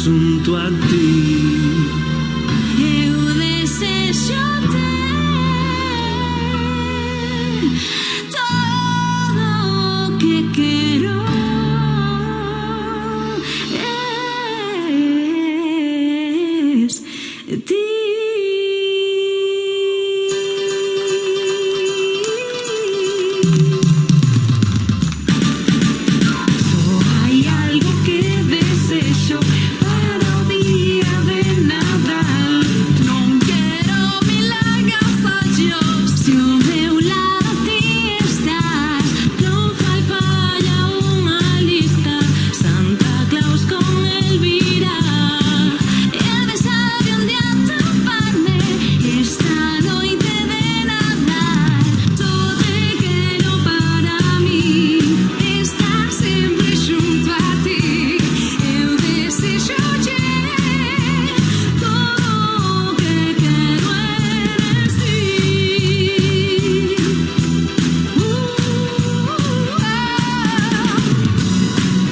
xunto a ti. Eu desexote todo o que quero es ti.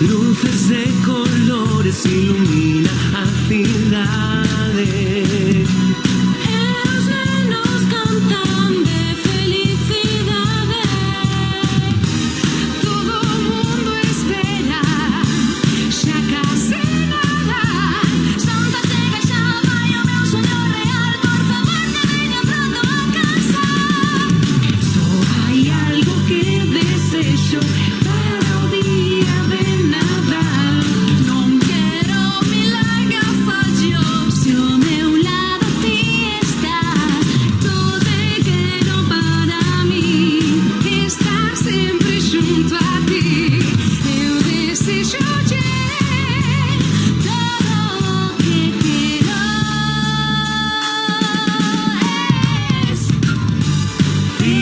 Luces de colores ilumina a cidade. Os nenos cantan de felicidade. Todo o mundo espera, xa case nada. Santa chega xa, vai o meu soño real. Por favor que veña pronto a casa. Só hai algo que desexo para o día de Nadal. Non quero mil agasallos, se ao meu lado ti estás. Todo quero para mí, estar sempre xunto a ti. Eu desexoche todo o que quero es ti.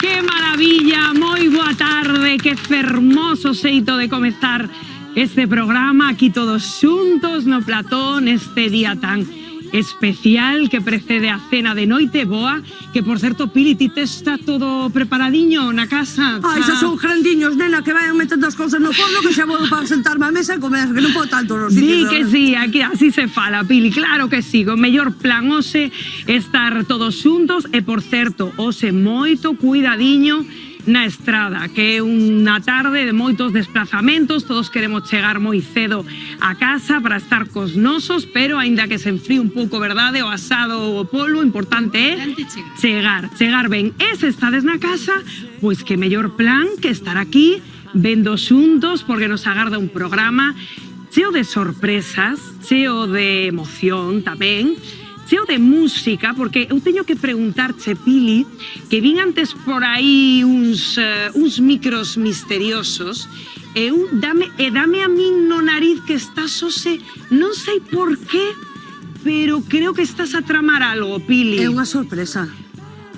¡Qué maravilla! Moi boa tarde, que fermoso xeito de comezar este programa aquí todos xuntos no plató neste día tan especial que precede a cena de noite boa, que por certo, Pili, ti te está todo preparadiño na casa? Ai, xa son grandiños, nena, que vayan metendo as cousas no forno, que xa vou para sentarme á mesa e comer, que non podo tanto nos Di sitios. que sí, aquí así se fala, Pili, claro que sí. O mellor plan hoxe estar todos xuntos e, por certo, hoxe moito cuidadiño na estrada, que é unha tarde de moitos desplazamentos, todos queremos chegar moi cedo a casa para estar cos nosos, pero aínda que se enfríe un pouco, verdade, o asado ou o polvo, importante é chegar ben. E se estades na casa, pois que mellor plan que estar aquí vendo xuntos, porque nos agarda un programa cheo de sorpresas, cheo de emoción tamén, cheo de música, porque eu teño que preguntarche, Pili, que vin antes por aí uns micros misteriosos, e dame a min no nariz que estás hoxe, non sei por qué, pero creo que estás a tramar algo, Pili. É unha sorpresa.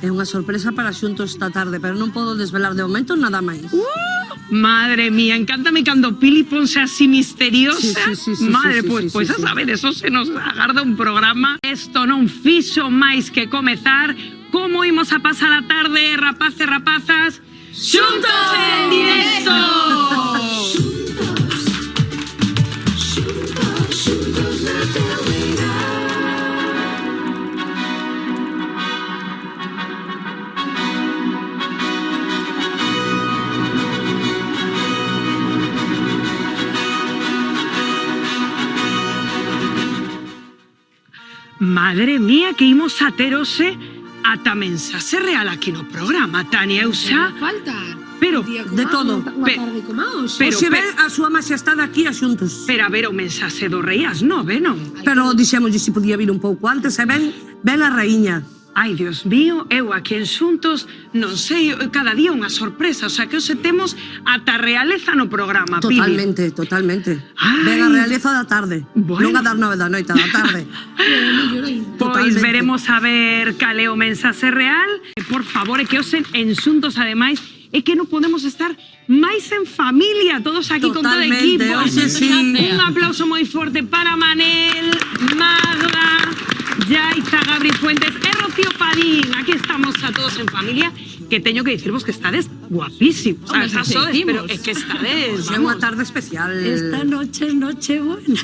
É unha sorpresa para xuntos esta tarde, pero non podo desvelar de momento nada máis. Madre mía, encántame cando Pili ponse así misteriosa. Sí. Madre, Sí, pois a saber, eso se nos agarda un programa. Esto non fixo máis que comezar. Como imos a pasar a tarde, rapaces, rapazas? Xuntos en directo! Xuntos na teoría. Madre mía, que imos a ter hoxe ata mensaxe real aquí no programa, Tania, eu xa... Falta. Pero, de todo. Tarde como hoxe. Pero, Hoxe ven a súa maxestade aquí a xuntos. pero a ver o mensaxe do rei ás 9, non? Pero dixemos se podía vir un pouco antes, e ven a raíña. Ai, Dios mío, eu aquí en Xuntos, non sei, cada día unha sorpresa, o sea, que hoxe temos ata realeza no programa, Pili. Totalmente. Ai. Ven a realeza da tarde. Bueno. Non a das 9 da noite, da tarde. Pois Totalmente. veremos a ver cal é o mensaxe real. Por favor, é que hoxe en Xuntos, ademais, é que non podemos estar máis en familia, todos aquí con todo o Totalmente, equipo. hoxe sí. Un aplauso moi forte para Manel, Magda, Beatriz Fuentes e Rocío Padín. Aquí estamos a todos en familia, que teño que dicirvos que estades guapísimos. Hombre, Xa xa sodes, sentimos. pero é que estades, É unha vamos. tarde especial. Esta noche es noche buena.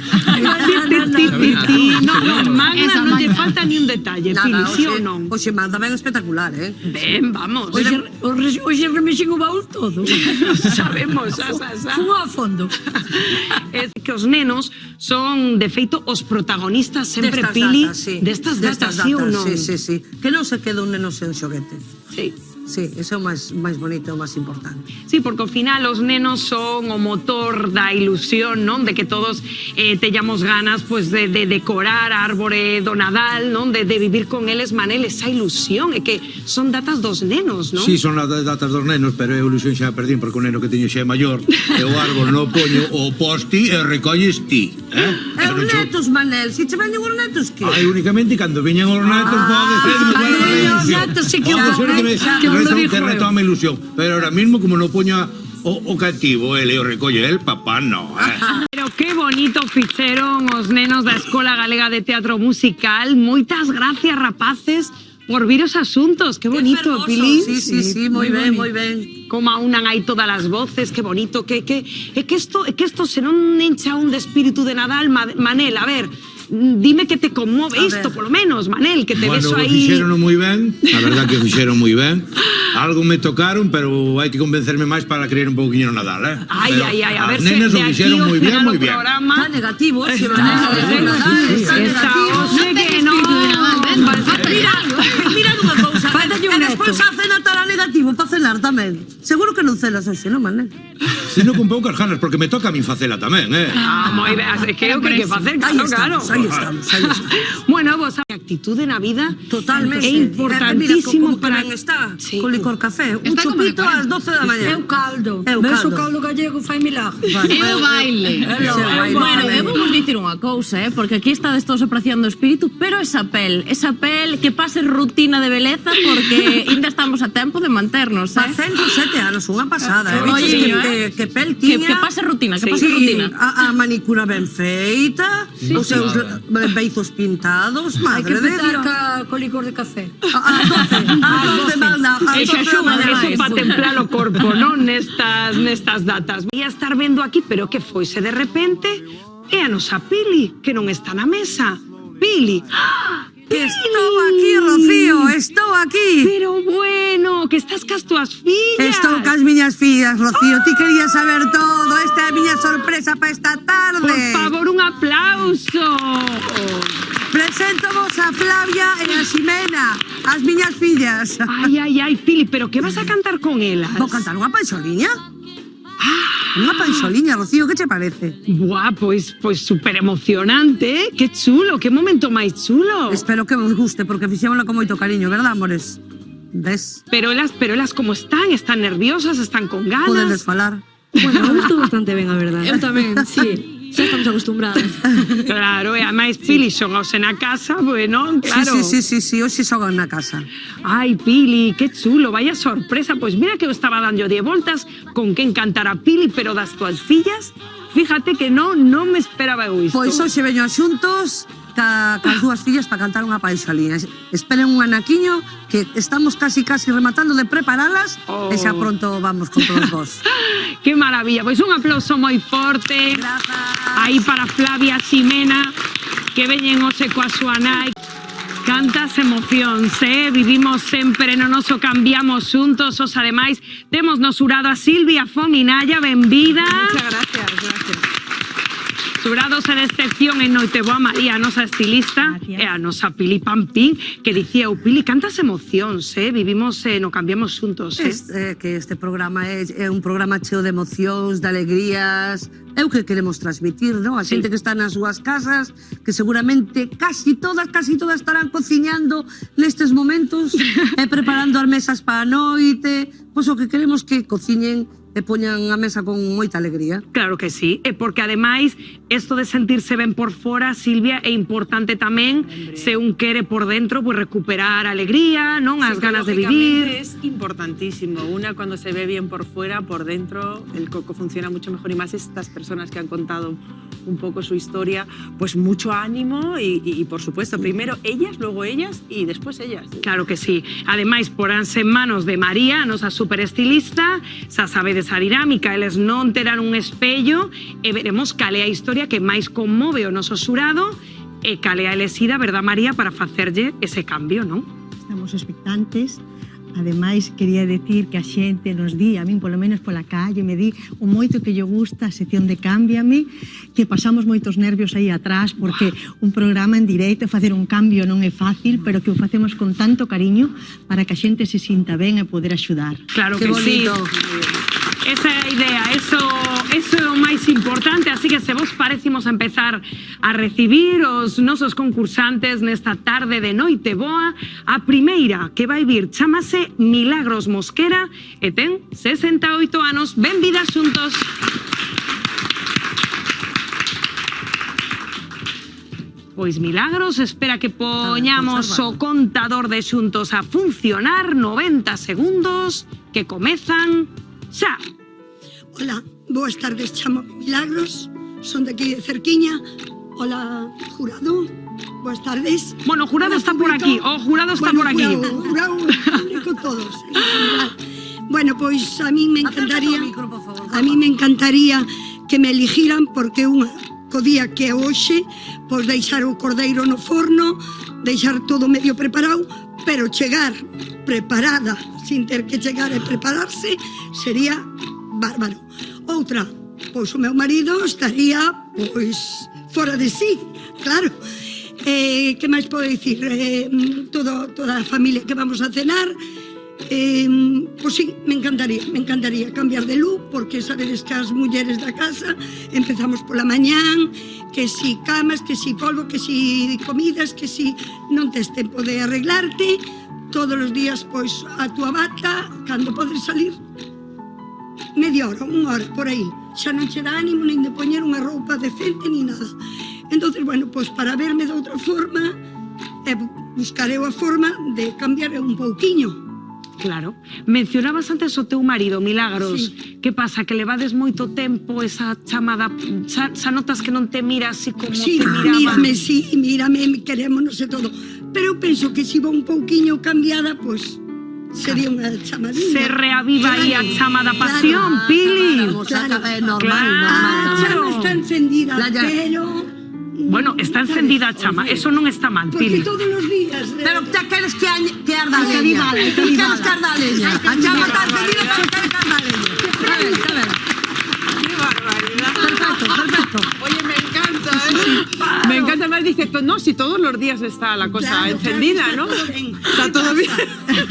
No, Magda, non lle falta ni un detalle, Pili, Nada, sí ou non? Oxe, Magda ben espectacular, Ben, vamos. Hoxe remexen o baúl todo. Sabemos, xa. Fun a fondo. É que os nenos son, de feito, os protagonistas sempre, Destas Pili, datas, sí. destas datas, sí ou non? Sí. Que non se quede un neno sen xoguete. Sí. Sí, eso é o máis bonito, o máis importante. Sí, porque ao final os nenos son o motor da ilusión, non? De que todos teñamos ganas pues, de decorar a árbore do Nadal, non? De vivir con eles, Manel, esa ilusión, é que son datas dos nenos, non? Sí, son as datas dos nenos, pero eu a ilusión xa a perdín porque o neno que teño xa é maior e o árbol non poño o posti e recolles ti. E os netos, Manel, se che veñen os netos, que? Ai, únicamente cando veñan os netos pode ser que me cando poña veñan os ilusión. netos sí que Pode ser que me lo dijo que eu. retome ilusión, pero ahora mismo como non poña o cativo, ele o recolle el, papá no, Pero que bonito fixeron os nenos da Escola Galega de Teatro Musical. Moitas gracias, rapaces, por vir os asuntos. Que bonito, Pili. Sí, moi ben, moi ben. Como aunan aí todas as voces, que bonito, é que isto se non encha un de espírito de Nadal, Manel, a ver, dime que te conmove A isto, ver. polo menos, Manel, que te Bueno, beso o aí. fixeron moi ben, a verdad que o fixeron moi ben. Algo me tocaron, pero hai que convencerme máis para creer un pouquiño no Nadal, Ai, Pero a ver as se nenas de o aquí fixeron ao moi bien, final do moi bien. programa. Está negativo, se Está, Manel, de Nadal, está Está, negativo. hoxe que non. Mira unha cousa, Fátalle un e despois neto. a cena estará negativo para cenar tamén. Seguro que non cenas hoxe, non, Manel? Sino con poucas ganas, porque me toca a min facela tamén, Moi ben, creo que hai que facer, claro. Aí estamos. Bueno, vos a actitude na vida Totalmente. é importantísimo Mira, como para que ben está, Sí. con licor café. Un Está como chupito de ás 12 da mañá. É o caldo. É o Ves o caldo. caldo gallego fai milagre. É o baile. Bueno, eu vou dicir unha cousa, porque aquí estades todos apreciando o espírito, pero esa pel que pase rutina de beleza, porque ainda estamos a tempo de manternos, Facendo 7 anos, unha pasada. Oye, Viches que pel tiña. que pase rutina, que Sí. pase rutina. A manicura ben feita, os seus beizos pintados, Hai que madre de empezar Dios. co licor de café. Ás 12, manda. E xa xuga eso máis. para templar o corpo, non? Nestas datas. Ia estar vendo aquí, pero que foise de repente é a nosa Pili, que non está na mesa. Pili. Que estou aquí, Rocío, estou aquí. Pero bueno, que estás cas túas fillas. Estou cas miñas fillas, Rocío. Ti querías saber todo. Esta é a miña sorpresa para esta tarde. Por favor, un aplauso. Presento vos a Flavia e a Ximena, as miñas fillas. Ai, Pili, pero que vas a cantar con elas? Vou cantar unha panxoliña? Unha panxoliña, Rocío, que che parece? Buah, pois super emocionante, que chulo, que momento máis chulo. Espero que vos guste, porque fixémoslo con moito cariño, verdad, amores? Ves? Pero elas como están nerviosas, están con ganas. Podedes falar. Bueno, eu estou bastante ben, a verdade. Eu tamén, sí. Xa estamos acostumbradas. Claro, e a máis Pili xogose na casa, bueno, claro. Sí, hoxe xogan na casa. Ai, Pili, que chulo, vaya sorpresa. Pois mira que eu estaba dando 10 voltas con quen cantar a Pili, pero das túas fillas, fíjate que non me esperaba eu isto. Pois hoxe veño xuntos cas dúas fillas para cantar unha panxoliña. Esperen un anaquiño que estamos casi rematando de preparalas e xa pronto vamos con todos vos. Que maravilla, pois un aplauso moi forte. Grazas. Aí para Flavia Ximena, que veñen hoxe coa súa nai. Cantas emocións, vivimos sempre no noso Cambiamos Xuntos. Os ademais, temos no xurado a Silvia Fominalla, benvida. Muchas gracias. Xurados en excepción en Noiteboa María, a nosa estilista, e a nosa Pili Pampín, que dicía, Pili, cantas emocións, vivimos no Cambiamos Xuntos, Que este programa é un programa cheo de emocións, de alegrías. É o que queremos transmitir, non? A xente que está nas súas casas, que seguramente casi todas estarán cociñando nestes momentos e preparando as mesas para a noite. Pois o que queremos que cociñen e poñan a mesa con moita alegría. Claro que sí, e porque ademais isto de sentirse ben por fora, Silvia, é importante tamén se un quere por dentro pues, recuperar alegría, non as ganas de vivir. Es importantísimo. Una cuando se ve bien por fuera, por dentro el coco funciona mucho mejor y más estas personas que han contado un poco su historia, pues mucho ánimo y por supuesto, primero ellas, luego ellas y después ellas. Claro que sí. Ademais, poránse en manos de María, a nosa superestilista, xa sabedes a dinámica, eles non terán un espello e veremos cal é a historia que máis conmove o noso xurado e cal é a elexida, verdad, María, para facerlle ese cambio, non? Estamos expectantes. Ademais, quería decir que a xente nos di, a min polo menos pola calle, me di o moito que lle gusta a sección de Cámbiame, que pasamos moitos nervios aí atrás, porque un programa en directo, facer un cambio non é fácil, pero que o facemos con tanto cariño para que a xente se sinta ben e poder axudar. Claro Qué que sí. bonito. Esa é a idea, eso é o máis importante, así que se vos parece imos a empezar a recibir os nosos concursantes nesta tarde de noite boa. A primeira que vai vir chámase Milagros Mosquera e ten 68 anos. Benvidas xuntos. Pois Milagros, espera que poñamos o contador de xuntos a funcionar, 90 segundos que comezan xa. Hola, boas tardes, chamo Milagros, son de aquí de cerquiña. Hola, jurado, boas tardes. Bueno, o jurado Hola, está por aquí, o jurado está por aquí. Jurado, público, todos. Bueno, pois a mí me encantaría, que me eligiran porque co día que é hoxe, pois deixar o cordeiro no forno, deixar todo medio preparado, pero chegar preparada, sin ter que chegar e prepararse, sería bárbaro. Outra, pois o meu marido estaría, pois, fora de sí, claro. Que máis podo dicir? Toda a familia que vamos a cenar, pois sí, me encantaría cambiar de look, porque sabedes que as mulleres da casa empezamos pola mañán, que si camas, que si polvo, que si comidas, que si non tes tempo de arreglarte, todos os días, pois, a túa bata, cando podes salir, media hora, unha hora, por aí. Xa non che dá ánimo nin de poñer unha roupa decente ni nada. Entonces, bueno, pois para verme de outra forma, buscarei a forma de cambiar un pouquiño. Claro. Mencionabas antes o teu marido, Milagros. Sí. Que pasa, que levades moito tempo esa chamada, xa notas que non te mira así como Sí, te miraba? mírame, querémonos e todo. Pero eu penso que se iba un pouquiño cambiada, pois sería unha chamadinha. Se reaviva aí a chama da pasión, Pili. Claro. Normal. A chama está encendida, pero... Bueno, está encendida a chama, eso non está mal, Porque Pili. todos os días... Pero te queres que arda a leña. Queres que arda a leña. A chama está encendida, pero queres que arda a leña. A ver. ¡Qué barbaridad! Perfecto. Oye, me encanta, ¿eh? Me encanta más, dice, no, si todos los días está la cosa Claro, encendida, claro, ¿no? está todo ben. Está todo bien.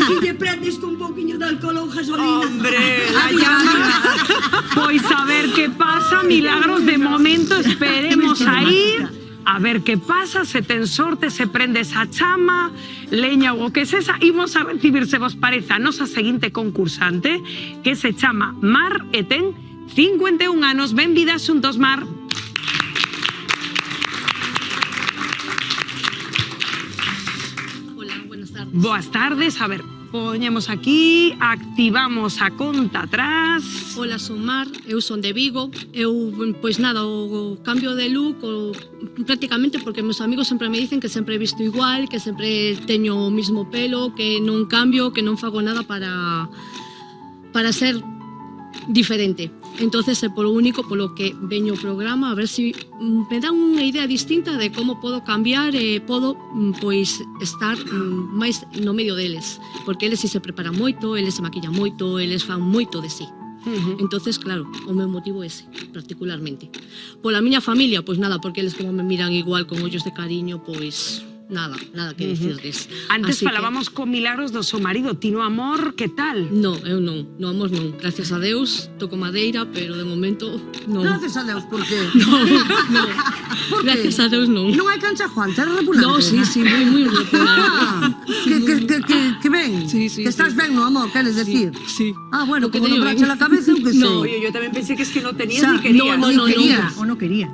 Si te prendes con un pouquiño de alcohol ou gasolina... Hombre, la llama. Pois a ver que pasa, Milagros, de momento esperemos aí. A ver que pasa, se ten sorte, se prende esa chama, leña ou o que sesa, imos a recibir, se vos parece, a nosa seguinte concursante, que se chama Mar e ten 51 anos. Benvidas xuntos, Mar. Hola, buenas tardes. Boas tardes, a ver, poñemos aquí, activamos a conta atrás. Hola, son Mar, eu son de Vigo. Eu, pois nada, o cambio de look prácticamente porque meus amigos sempre me dicen que sempre he visto igual, que sempre teño o mismo pelo, que non cambio, que non fago nada para ser diferente. Entonces é polo único polo que veño o programa a ver se me dan unha idea distinta de como podo cambiar e podo pois estar máis no medio deles, porque eles si se preparan moito, eles se maquillan moito, eles fan moito de sí. Entonces, claro, o meu motivo é ese, particularmente. Pola miña familia, pois nada, porque eles como me miran igual con ollos de cariño, pois nada que dicirles. Antes Así falábamos con Milagros do seu marido, Tino Amor, que tal? No, eu non, no amor non. Gracias a Deus, toco madeira, pero de momento non. Gracias a Deus, por qué? No. Por qué? Gracias a Deus non. Non hai cancha Juan, eres repulante. No, sí, moi repugnante. Que ben, Sí, que estás ben ben, no, amor, queres decir? Sí. Ah, bueno, O que como teño nombrache ben. la cabeza, eu que sei. No, yo también pensé que es que no tenías O sea, ni querías. no. querías. O no quería.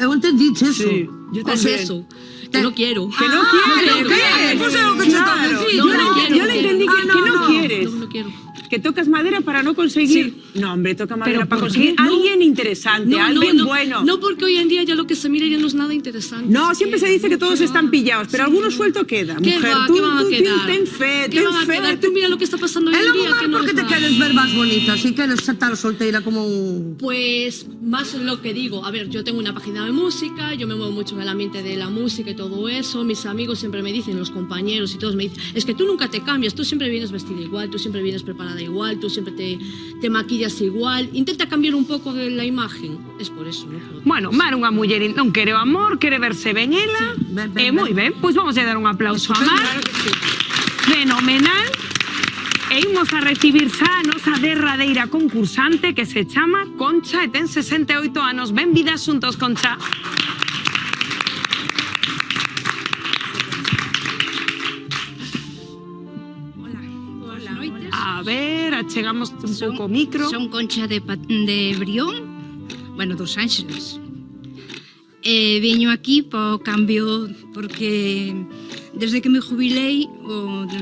Eu entendi eso. Sí, yo Pues también. eso, que no quiero. Que no quieres. Pues é o que che toca Claro. decir. No, Yo no quiero, yo no le quiero. entendí que no quieres. No quiero. Que tocas madera para no conseguir. No, hombre, toca madera ¿Pero para por conseguir qué? No. alguien interesante, alguien bueno. No, porque hoy en día ya lo que se mira ya no es nada interesante. No, siempre se dice que todos están pillados, pero alguno suelto queda. ¿Qué Mujer, va? tú, ¿Qué van a tú quedar? ten fe, ¿Qué ten van a fe. quedar? Tú mira lo que está pasando hoy É en logo día. mal que no porque es te nada. queres ver máis bonita, si queres estar solteira como un... Pues más lo que digo, a ver, yo tengo una página de música, yo me muevo mucho en el ambiente de la música y todo eso, mis amigos siempre me dicen, los compañeros y todos me dicen, es que tú nunca te cambias, tú siempre vienes vestida igual, tú siempre vienes preparada igual, tú siempre te maquillas igual, intenta cambiar un poco de la imagen, es por eso, ¿no? Bueno, Mar, unha muller non quere o amor, quere verse ben ela. Moi ben, pois vamos a dar un aplauso a Mar. Claro que sí. Fenomenal. E imos a recibir xa a nosa derradeira concursante que se chama Concha e ten 68 anos. Benvida xuntos, Concha. Boas noites. A ver, achegamos un pouco o micro. Son Concha de Brión, bueno, dos Ángeles. Veño aquí po cambio porque desde que me jubilei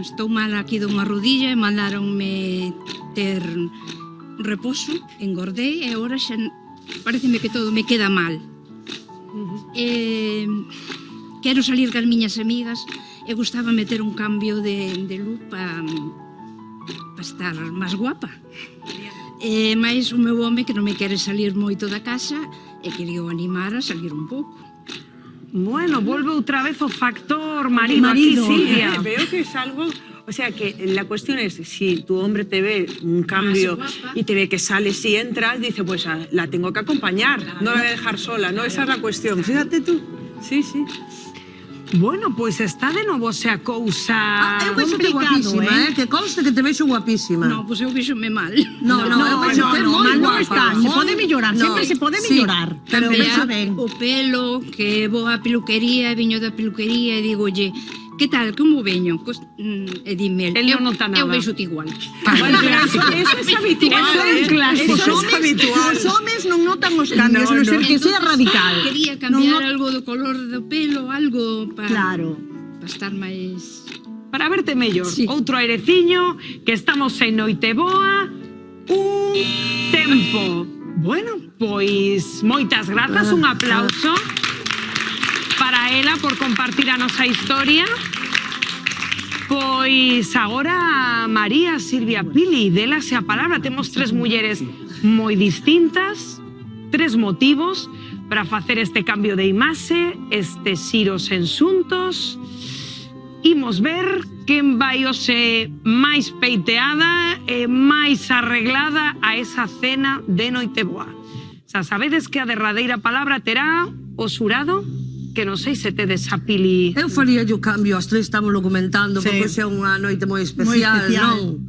estou mal aquí dunha rodilla e mandaronme ter reposo, engordei e agora xa pareceme que todo me queda mal. Quero salir cas miñas amigas e gustaba meter un cambio de look para estar máis guapa. Mais o meu home que non me quere salir moito da casa e quería animar a salir un pouco. Bueno, volve outra vez o factor marido aquí, Silvia. Veo que es algo... O sea, que la cuestión es, si tu hombre te ve un cambio y te ve que sales y entras, dice, pues la tengo que acompañar, no la voy a dejar sola, ¿no? Esa es la cuestión. Fíjate tú. Sí, sí. Bueno, pois está de novo xa cousa eu vexote guapísima, que conste que te vexo guapísima. No, pues eu vexome mal. No, eu vexote moi no guapa. está, se pode mellorar, sempre se pode mellorar. Pero vexa ben. O pelo, que vou á peluquería, viño da peluquería e digolle, que tal, como veño? E dime, El non nota nada. Eu vexote igual. Bueno, pero eso es habitual. Eso é un clásico. Eso es habitual. Os homes non notan os cambios, No, non ser no. que sea radical. Quería cambiar algo do color do pelo, algo para Claro. estar máis... para verte mellor. Sí. Outro aireciño, que estamos en Noiteboa, un tempo. Bueno, pois moitas grazas, un aplauso para ela por compartir a nosa historia. Pois agora María Silvia Pili, délase a palabra. Temos tres mulleres moi distintas, tres motivos para facer este cambio de imaxe, estes xiros en xuntos. Imos ver quen vai hoxe máis peiteada e máis arreglada a esa cena de Noiteboa. Xa sabedes que a derradeira palabra terá o xurado, que non sei se tedes a Pili. Eu faría o cambio, as tres estamos comentando, Sí. porque xa é unha noite moi especial, especial. non?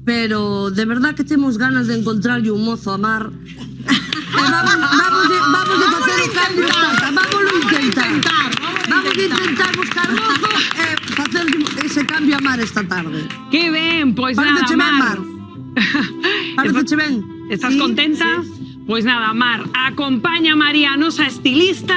Pero de verdad que temos ganas de encontrarlle un mozo a Mar. Vamos a facer o cambio, vamos a intentar. Vamos a intentar buscar mozo e facer ese cambio a Mar esta tarde. Que ben, pois nada, Paréceche ben, Mar. Mar? Paréceche ben? Estás Sí, contenta? Pois nada, Mar, acompaña a María, a nosa estilista.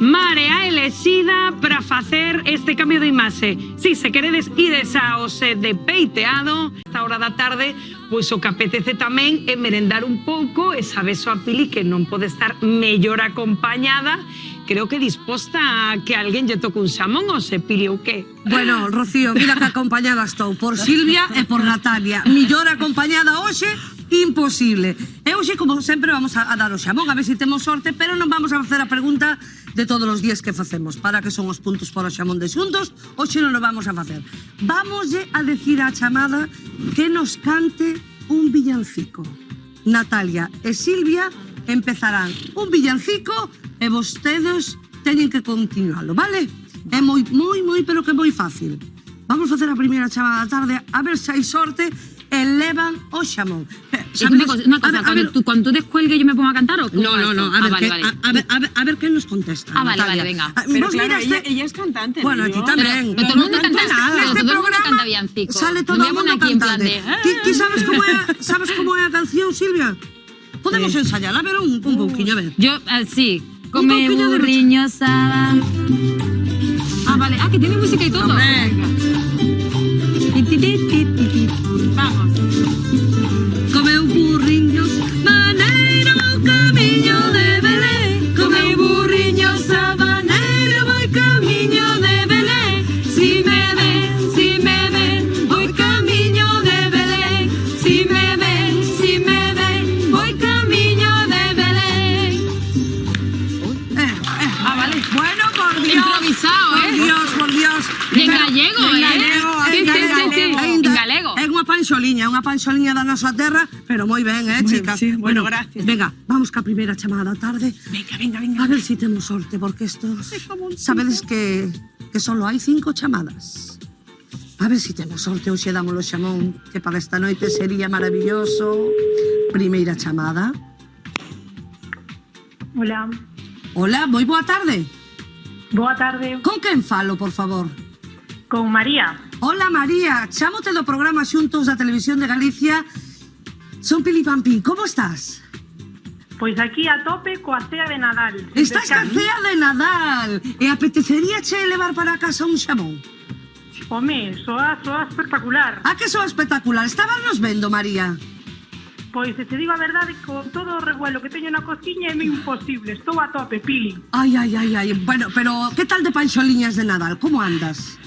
Mar é a elexida para facer este cambio de imaxe. Si, se queredes ides ao set de peiteado, esta hora da tarde, pois o que apetece tamén é merendar un pouco e sabes a Pili que non pode estar mellor acompañada. Creo que disposta a que alguén lle toque un xamón ou se Pili ou que? Bueno, Rocío, mira que acompañada estou por Silvia e por Natalia. Millor acompañada hoxe, imposible. E hoxe, como sempre, vamos a dar o xamón, a ver se temos sorte, pero non vamos a facer a pregunta de todos os días que facemos. Para que son os puntos para o xamón de xuntos, hoxe non o vamos a facer. Vamoslle a decir á chamada que nos cante un villancico. Natalia e Silvia empezarán un villancico e vostedes teñen que continualo, vale? É moi, pero que moi fácil. Vamos facer a primeira chamada da tarde, a ver se hai sorte e levan o xamón. Una cosa, cuando tú descuelgues yo me pongo a cantar o cómo No, va esto? a ver, Vale, vale. a ver quen nos contesta. Ah, vale, Natalia. vale, venga. Ah, Pero vos claro, miraste- ella es cantante. Bueno, ¿no? a ti tamén. Pero todo el mundo canta, Neste todo el mundo programa canta villancicos. villancico. Sale todo No o me mundo ponen aquí en plan cantante. de... Ti sabes como é a canción, Silvia? Podemos ensayarla, a ver, un pouquiño, a ver. Yo, sí. Come pouquiño de burriño saba. Ah, vale. Ah, que tiene música y todo. Vamos. Comeu burriños, maneiro camiño de Belén. Comeu burriños, sabaneiro, voy camiño de Belén. Si me ven, voy camiño de Belén. Si me ven, voy camiño de Belén. Ah, vale. Bueno, por Dios. Improvisado, Por Dios. Y en gallego, En galego. É unha panxoliña da nosa terra, pero moi ben, chicas? Sí, bueno, gracias. Venga, vamos ca primeira chamada da tarde. Venga. A ver si temos sorte, porque estos... Sabedes que solo hai 5 chamadas. A ver si temos sorte, hoxe damos o xamón, que para esta noite sería maravilloso. Primeira chamada. Hola. Hola, moi boa tarde. Boa tarde. Con quen falo, por favor? Con María. Hola, María. Chámote do programa Xuntos da Televisión de Galicia. Son Pili Pampín. Como estás? Pois aquí a tope coa cea de Nadal. Estás ca cea de Nadal. E apetecería che levar para casa un xamón? Home, soa espectacular. Ah, que soa espectacular. Estábamos vendo, María. Pois, se te digo a verdade, con todo o revuelo que teño na cociña é moi imposible. Estou a tope, Pili. Ai. Bueno, pero que tal de panxoliñas de Nadal? Como andas?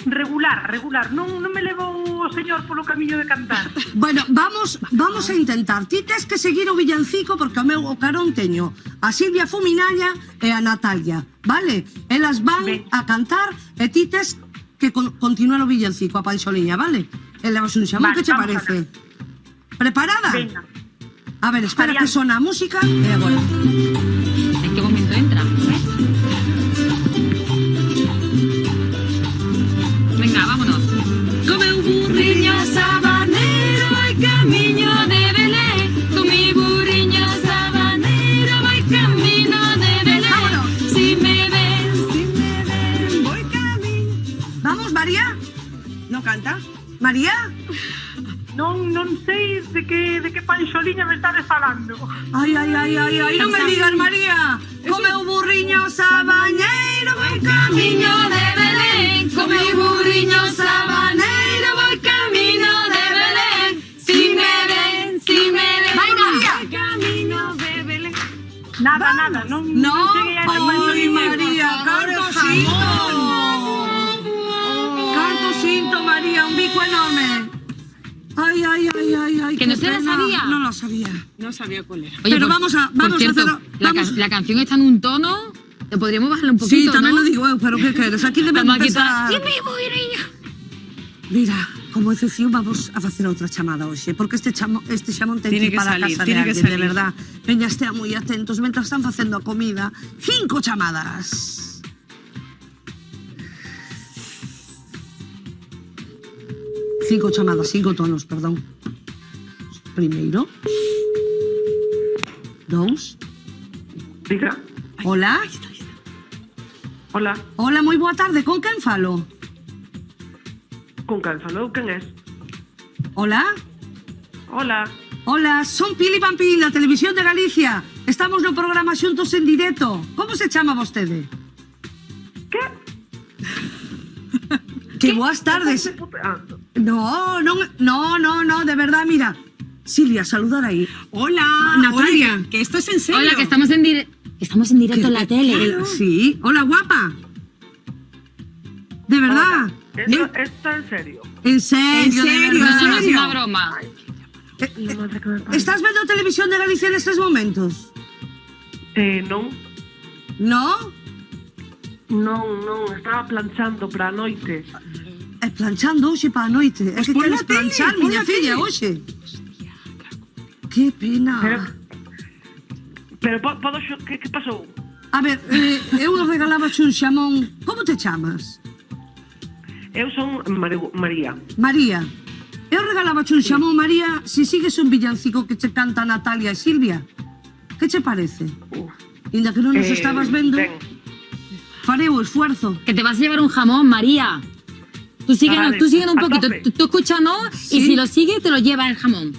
Regular. Non me levo o señor polo camiño de cantar. Bueno, vamos a intentar. Ti tes que seguir o villancico porque o meu o carón teño a Silvia Fuminaña e a Natalia, vale? Elas van a cantar e ti tes que continuar o villancico, a panxoliña, vale? E levas un xamón, que che parece? Preparada? Venga. A ver, espera que sona a música e agora. ¿En qué momento entra? Venga, vámonos. Come un burriño sabanero, voy camino de Belén. Con mi burriño sabanero, voy camino de Belén. Vámonos. Si me ven, voy camino. Vamos, María. No canta? María? Non sei de que panxoliña me estades falando. Ai, non me digas, María. Come un burriño sabaneiro, voy camiño de Belén. Come un burriño sabaneiro, voy camino de Belén. Si me ven, vamos, María. Voy camino de Belén. Nada, non cheguei a Ai, María, canto sinto, María, un bico enorme. Ay, ¿Que no se la sabía? No lo sabía. No sabía cuál era. Oye, Pero vamos a cierto, hacerlo. La canción está en un tono. ¿Le podríamos bajarle un poquito? Sí, tamén ¿no? lo digo eu, pero que queres? Aquí debemos Vamos a empezar. quitar. ¡Y mi burriño! Mira, como excepción vamos a facer outra chamada hoxe, porque este xamón ten Tiene que ir que para a salir, casa de tiene que alguén, de salir. verdad. Veña, estea moi atentos, mentras están facendo a comida. 5 chamadas. Cinco chamadas, 5 tonos, perdón. Primeiro. 2. Diga. Hola. Hola. Hola, moi boa tarde. Con quen falo? Con quen falou? Quen es? Hola. Hola. Hola, son Pili Pampín, da Televisión de Galicia. Estamos no programa Xuntos en Directo. Como se chama vostede? Que? Que boas tardes. No, de verdad, mira. Silvia, saludar ahí. Hola, Natalia. oye, que esto es en serio. Hola, que estamos en directo en la tele. Sí. Hola, guapa. De verdad. Esto en serio. En serio, de verdad. No, es una broma. Estás vendo Televisión de Galicia nestes momentos? Non. No? Non, estaba planchando para a noite. Planchando hoxe para a noite. É que queres planchar, miña filla, hoxe. Que pena. Pero podo... Que pasou? A ver, eu regalaba un xamón. Como te chamas? Eu son María. María. Eu regalaba un xamón, María, se sigues un villancico que che canta Natalia e Silvia. Que che parece? Inda que non nos estabas vendo, farei o esfuerzo. Que te vas a llevar un jamón, María. Tú sigues Vale, un a poquito, tope. tú escuchas no, y si lo sigues te lo lleva el jamón.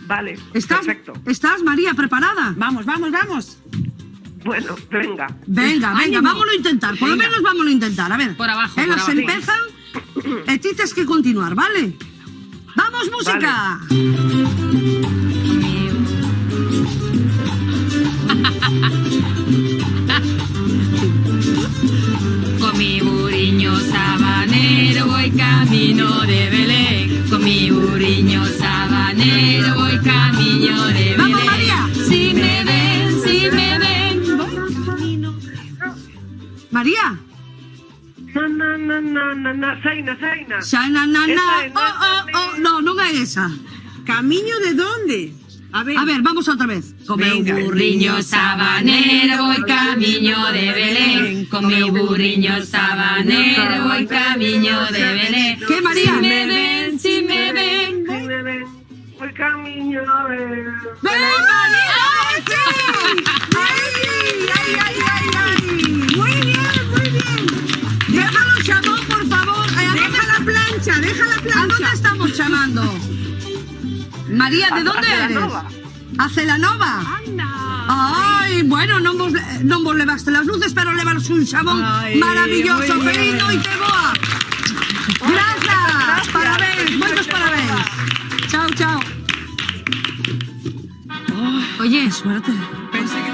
Vale, perfecto. ¿Estás, María, preparada? Vamos, vamos, vamos. Bueno, venga. Venga, Ánimo. vámonos a intentar. Por lo Venga. menos vámonos a intentar. A ver. Por abajo, por Elas abajo. empezan e ti tes que continuar, vale? ¡Vamos, música! Con mi burriño sabanero voy camino de Belén. Con mi burriño sabanero voy camino de Belén. ¡Vamos, María! Si me ven, María. Seina. Xa, na, na, na. Esa é, No, non é esa. ¿Camino de dónde? A ver, vamos outra vez. Con meu Venga. burriño sabanero voy camino de Belén. Con mi burriño sabanero voy camino de Belén. ¿Qué, María? Si me ven. Voy camino de... ¡Ven, María! ¡Sí! ¡Ay! Muy bien. Déjalo, chamón, por favor. Deja la plancha. ¿A dónde estamos chamando? María, ¿de dónde A eres? Celanova. A Celanova. Ay, bueno, non vos levaste las luces, pero levaros un xabón Ay, maravilloso, muy bien. feliz noite boa. Grazas, parabéns, moitos parabéns. Chao. Oye, Suerte. Pensé que...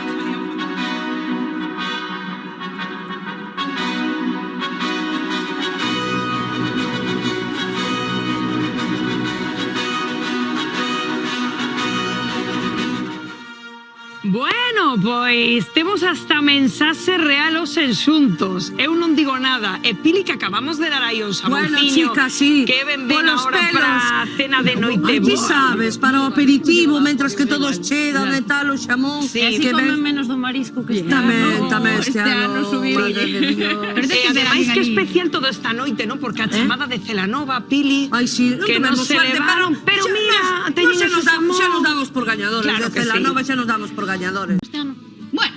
Bueno, pois temos hasta mensaxe real os enxuntos. Eu non digo nada. E Pili, que acabamos de dar aí un Bueno, xamonciño. chica, sí. Que ben Por los ahora pelos. para a cena de noite Aquí boa. sabes, para o aperitivo, mentras que todos chegan e tal, o xamón. Sí, así que comen ven... menos do marisco que este Tamén este ano subir. madre de Dios. Ademais que especial todo esta noite, ¿no? Porque a chamada de Celanova, Pili, Ay, sí, que non se levaron, pero mira, teñen xa ese nos xamón. damos por gañadores. Claro De que sí. Celanova xa nos damos por gañadores. Bueno,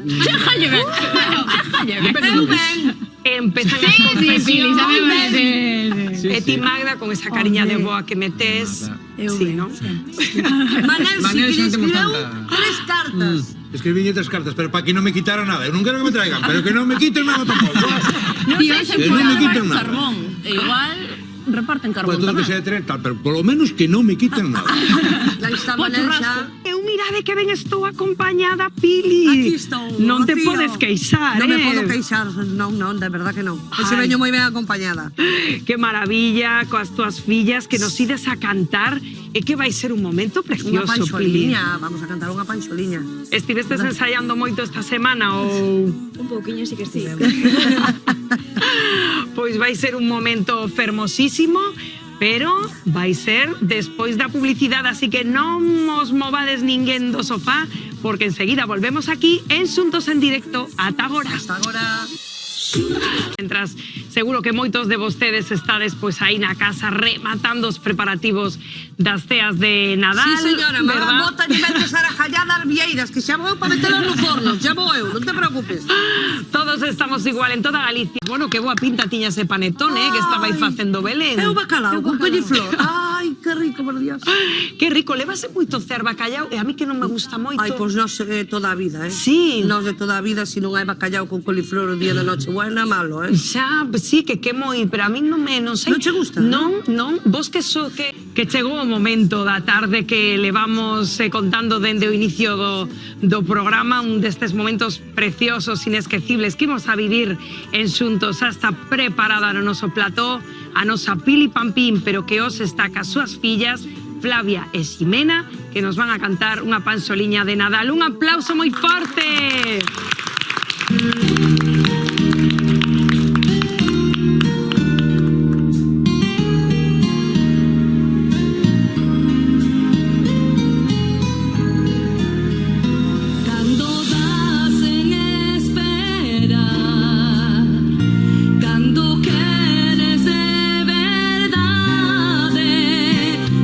déjale ver. Eu ben. Empezan Sí, as sí, confesiones. Pili, sabemos. E ti, Magda, con esa cariña de boa que metes. Sí, ¿no? Manel sí que lle escribeu 3 cartas. Escribí 3 cartas, pero para que no me quitaran nada. Eu non quero que me traigan, pero que no me quiten nada tampouco. Non sei se Que non me quiten nada. carbón. Igual reparten carbón Pues todo que tamén. sea 3 tal, pero por lo menos que no me quiten nada. Lá está Po Manel churrasco. xa. Eu mirade que ben estou acompañada, Pili. Aquí estou, Non te Rocío. podes queixar, Non me podo queixar, non, de verdad que non. Se Ay. veño moi ben acompañada. Que maravilla, coas túas fillas, que nos ides a cantar. E que vai ser un momento Unha precioso, Pili. panxoliña, vamos a cantar unha panxoliña. Estivestes ensaiando moito esta semana ou... un pouquiño sí que sí. Pois vai ser un momento fermosísimo, pero vai ser despois da publicidade, así que non os movades ninguén do sofá, porque enseguida volvemos aquí en Xuntos en Directo. Ata agora. Hasta agora. Mientras seguro que moitos de vostedes estades pois aí na casa rematando os preparativos das ceas de Nadal, Sí, señora, verdad? bota e metes a rajallada as vieiras, que xa vou para metelas no forno, xa vou eu, non te preocupes. Todos estamos igual en toda Galicia. Bueno, que boa pinta tiña ese panetón, que estaba aí facendo Belén. É o bacalao, con colliflor. Ai, que rico, por Dios. Que rico, levase moito cer bacallau e a mí que non me gusta moito. Ai, pois nós toda a vida, Sí. Nós de toda a vida, se non hai bacallau con coliflor o día da Nochebuena, malo, Xa, sí, que moi, pero a mí non sei. Non che gusta? Non, vos que que chegou o momento da tarde que levamos contando dende o inicio do programa, un destes momentos preciosos, inesquecibles que imos a vivir en Xuntos. Xa está preparada no noso plató a nosa Pili Pampín, pero que os está cas súas fillas Flavia e Ximena, que nos van a cantar unha panxoliña de Nadal. Un aplauso moi forte. Cando das en espera, cando queres de verdade,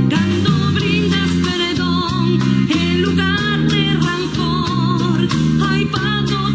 cando brindas perdón en lugar de rancor, hai pado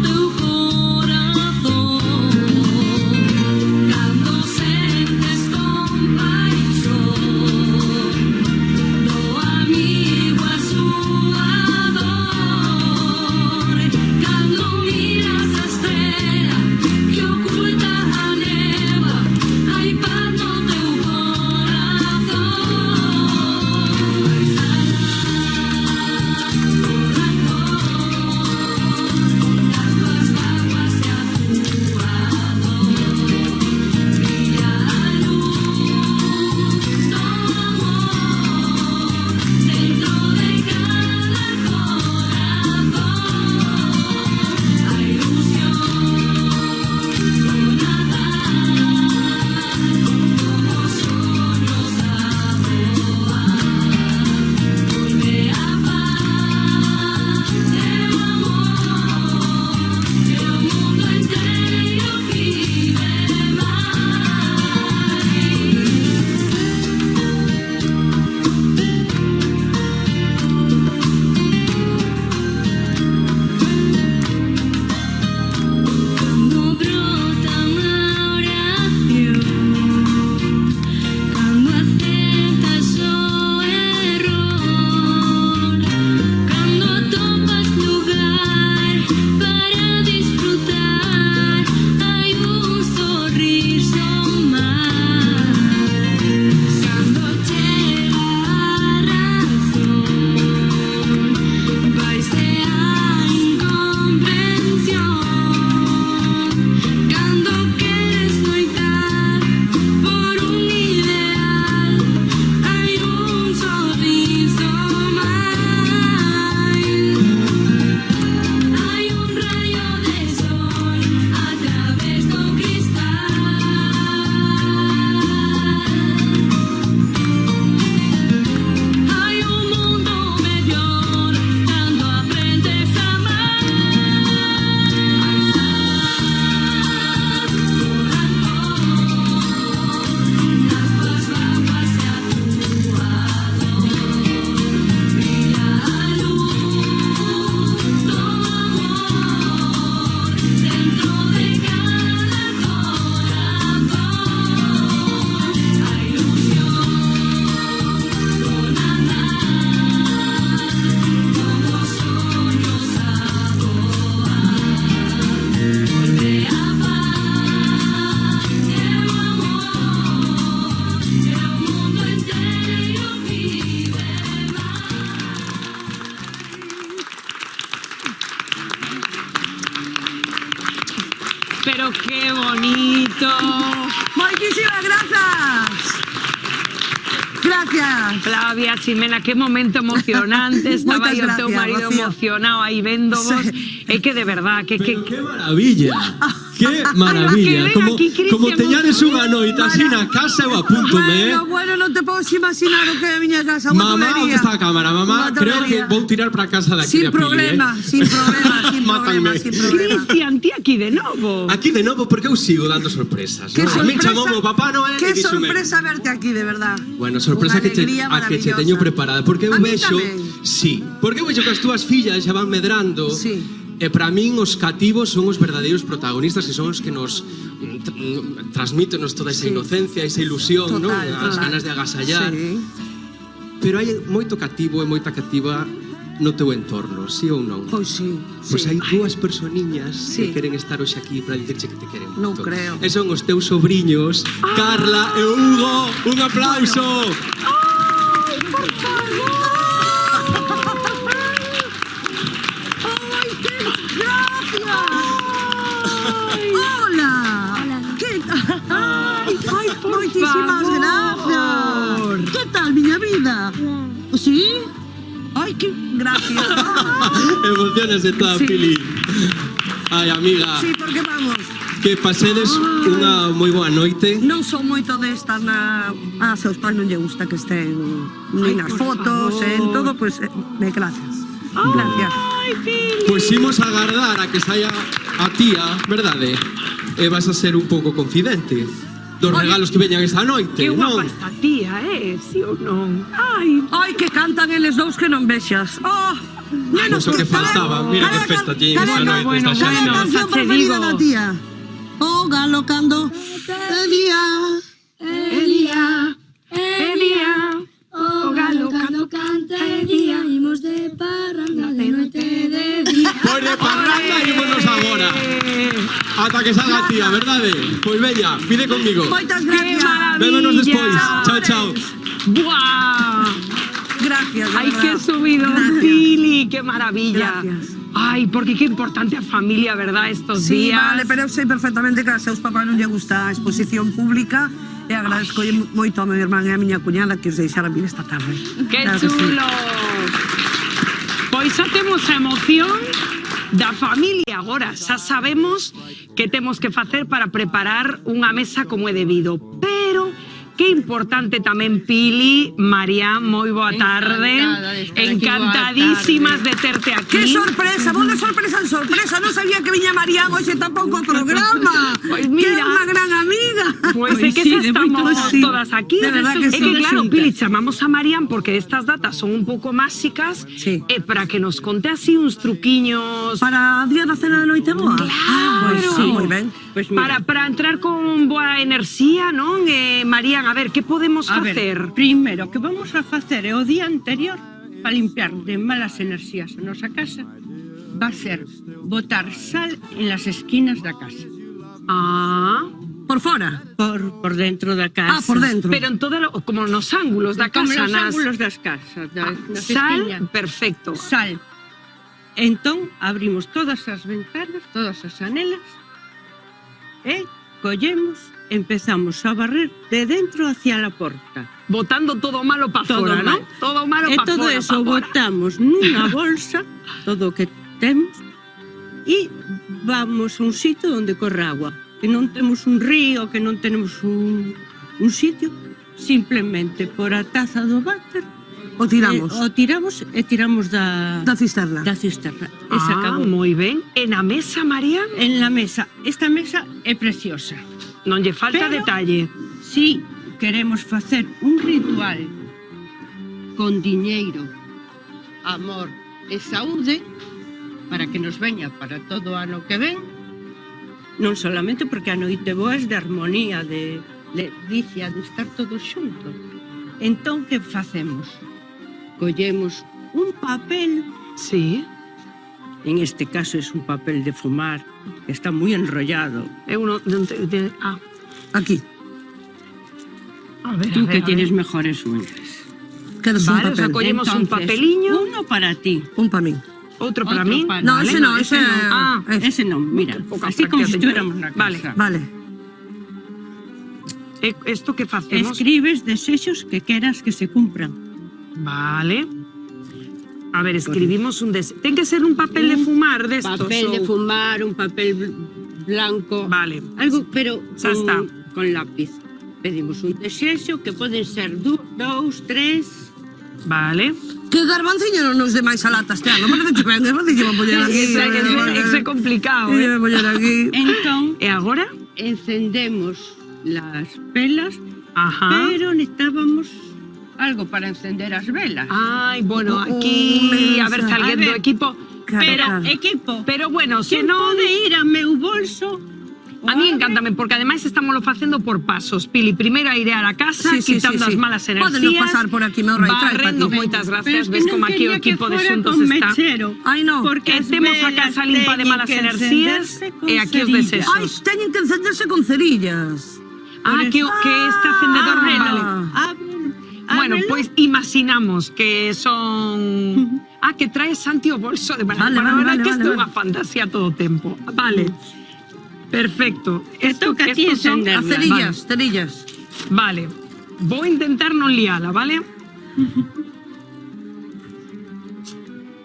gracias. Flavia, Ximena, que momento emocionante. Estaba aí o teu marido Rocío. emocionado aí véndovos. É que de verdad, que Maravilla. ¡Qué maravilla! Como teñades unha noite así na casa, eu apúntome, Bueno, non te podes imaginar o que é a miña casa. Mamá, onde está a cámara? Mamá, creo que vou tirar para casa daqui Sin a Pili, problema, sin problema. Cristian, ti aquí de novo. Aquí de novo, porque eu sigo dando sorpresas. Que ¿no? A mí sorpresa, chamoume o Papá Noel que e díxome... sorpresa verte aquí, de verdad. Bueno, sorpresa Unha que che alegría teño maravillosa. preparada, porque eu A mí vexo... tamén. Sí, porque eu vexo que as túas fillas xa van medrando. Sí. E para min os cativos son os verdadeiros protagonistas, que son os que nos transmítenos toda esa inocencia, esa ilusión, ¿no? As ganas de agasallar. Sí. Pero hai moito cativo e moita cativa no teu entorno, sí ou non? Pois sí. Pois hai dúas personiñas que queren estar hoxe aquí para dicirche que te queren moito. Non creo. E son os teus sobriños, Carla e Hugo. Un aplauso. ¡Ay, por favor! ¡Ay, qué gracias! ¡Hola! ¿Qué tal? ¡Ay, muchísimas gracias! ¿Qué tal, miña vida? ¿Sí? ¡Ay, qué gracias! Emociones de toda Pili. Ai, amiga. Sí, porque vamos. Que pasedes unha moi boa noite. Non son moito de estar na... A seus pais non lle gusta que estén nin nas fotos, en todo, pois, gracias. Gracias. Pois imos agardar a que saia a tía, verdade? E vas a ser un pouco confidente dos regalos que veñan esta noite, Que non? guapa esta tía, sí ou non? Ai, que cantan eles dous que non vexas. Oh, Pois o que faltaba, mira que festa tiñen esta noite, esta Cal é a xente. canción preferida da tía? O galo cando de día. O galo cando canta e día, imos de parranda de noite e de día. Pois de parranda ímonos agora. Ata que salga a tía, verdade? Pois veña, pide conmigo. Moitas gracias. Vémonos despois. Chao, chao. ¡Buah! Gracias, de Ay, verdad. qué subido, Gracias. Pili, qué maravilla. Gracias. Ay, porque qué importante a familia, ¿verdad? Estos Sí, días. vale, pero eu sei perfectamente que a seus papás non lle gusta a exposición pública e agradezco moito a meu irmán e a miña cuñada que os deixaran vir esta tarde. ¡Qué Claro que sí. chulo! Pois xa temos a emoción da familia agora. Xa sabemos que temos que facer para preparar unha mesa como é debido. Pero que importante tamén, Pili, María, moi boa tarde. Encantada de estar aquí, Encantadísimas de terte aquí. ¡Qué sorpresa! Vos de sorpresa en sorpresa. Non sabía que viña María hoxe tampouco ao programa. Pois Que é mira. unha gran amiga. Pois é que xa estamos todas aquí. De verdad que é sí. que claro, Pili, chamamos a Marian porque estas datas son un pouco máxicas e para que nos conte así uns truquiños. Para o día da cena de noite boa? Claro. Pois sí, moi ben. Pues mira. Para entrar con boa enerxía, non? Marian, a ver, que podemos A ver, facer? primeiro, que vamos a facer é o día anterior para limpiar de malas enerxías a nosa casa va a ser botar sal en las esquinas da casa. Ah, por fora? Por dentro da casa. Ah, por dentro. Pero en todo como nos ángulos da Como casa, nos ángulos das casas, nas sal, esquiñas. perfecto. Sal. Entón, abrimos todas as ventanas, todas as anelas, e collemos, empezamos a barrer de dentro hacia la porta. Botando todo malo para fora, mal. ¿no? Todo malo E para todo fora. eso botamos nunha bolsa, todo o que temos, e vamos a un sitio onde corre agua. Que non temos un río, que non tenemos un sitio, simplemente por a taza do váter O tiramos. O tiramos e tiramos da cisterna. Da cisterna. E se acabou. moi ben. En a mesa, María? En la mesa. Esta mesa é preciosa. Non lle falta detalle. Si queremos facer un ritual con diñeiro, amor e saúde para que nos veña para todo o ano que ven, non solamente porque a noite boa é de armonía, de ledicia, de estar todos xuntos. Entón, que facemos? Collemos un papel. Sí. En este caso es un papel de fumar, que está moi enrollado. Aquí. A ver, Tú a ver, que a tienes ver. mejores uñas. Quedas un Vale, o papel. sea, collemos un Entonces, papeliño. Uno para ti. Un para min. Outro para min. No, ese no, ese Ah, ese non, mira. Poca Así como práctica si teño. estuviéramos na casa. Vale. Vale. Isto que facemos? Escribes desexos que queras que se cumpran. Vale. A ver, escribimos un desecho. Ten que ser un papel de fumar destos. Papel de fumar, un papel blanco. Vale. Algo, pero Xa está. con lápiz. Pedimos un desexo que poden ser 2, 3. Vale. Que garbanciño non nos demais a lata este ano. Parece que ben, parece que van poñer aquí. Iso é complicado, Van poñer aquí. Entón, e agora? Encendemos las velas, Ajá. pero necesitábamos algo para encender as velas. Ai, bueno, aquí a ver se alguén do equipo. Pero bueno, se quen non pode ir a meu bolso. A mí encántame, porque ademais estámoslo facendo por pasos. Pili, primeiro a airear a casa, quitando as malas enerxías. Pódenos pasar por aquí, meu rei, trae pa barrendo, ti. moitas Pero gracias. es que Ves non como aquí o quería que equipo de fora xuntos con está. mechero, Ai, non. porque Que as temos a velas casa limpa de teñen malas que enerxías encenderse con e aquí os cerillas. desexos. Ai, teñen que encenderse con cerillas. Que este acendedor ábrelo, vale. Bueno, pois imaginamos que son... que traes Santi o bolso de Vale, para vale, verdad vale, que vale, isto é vale. unha fantasía todo o tempo. Vale. Perfecto. toca a ti estos son encenderla. As cerillas, cerillas. Vale. Vou intentar non liala, vale?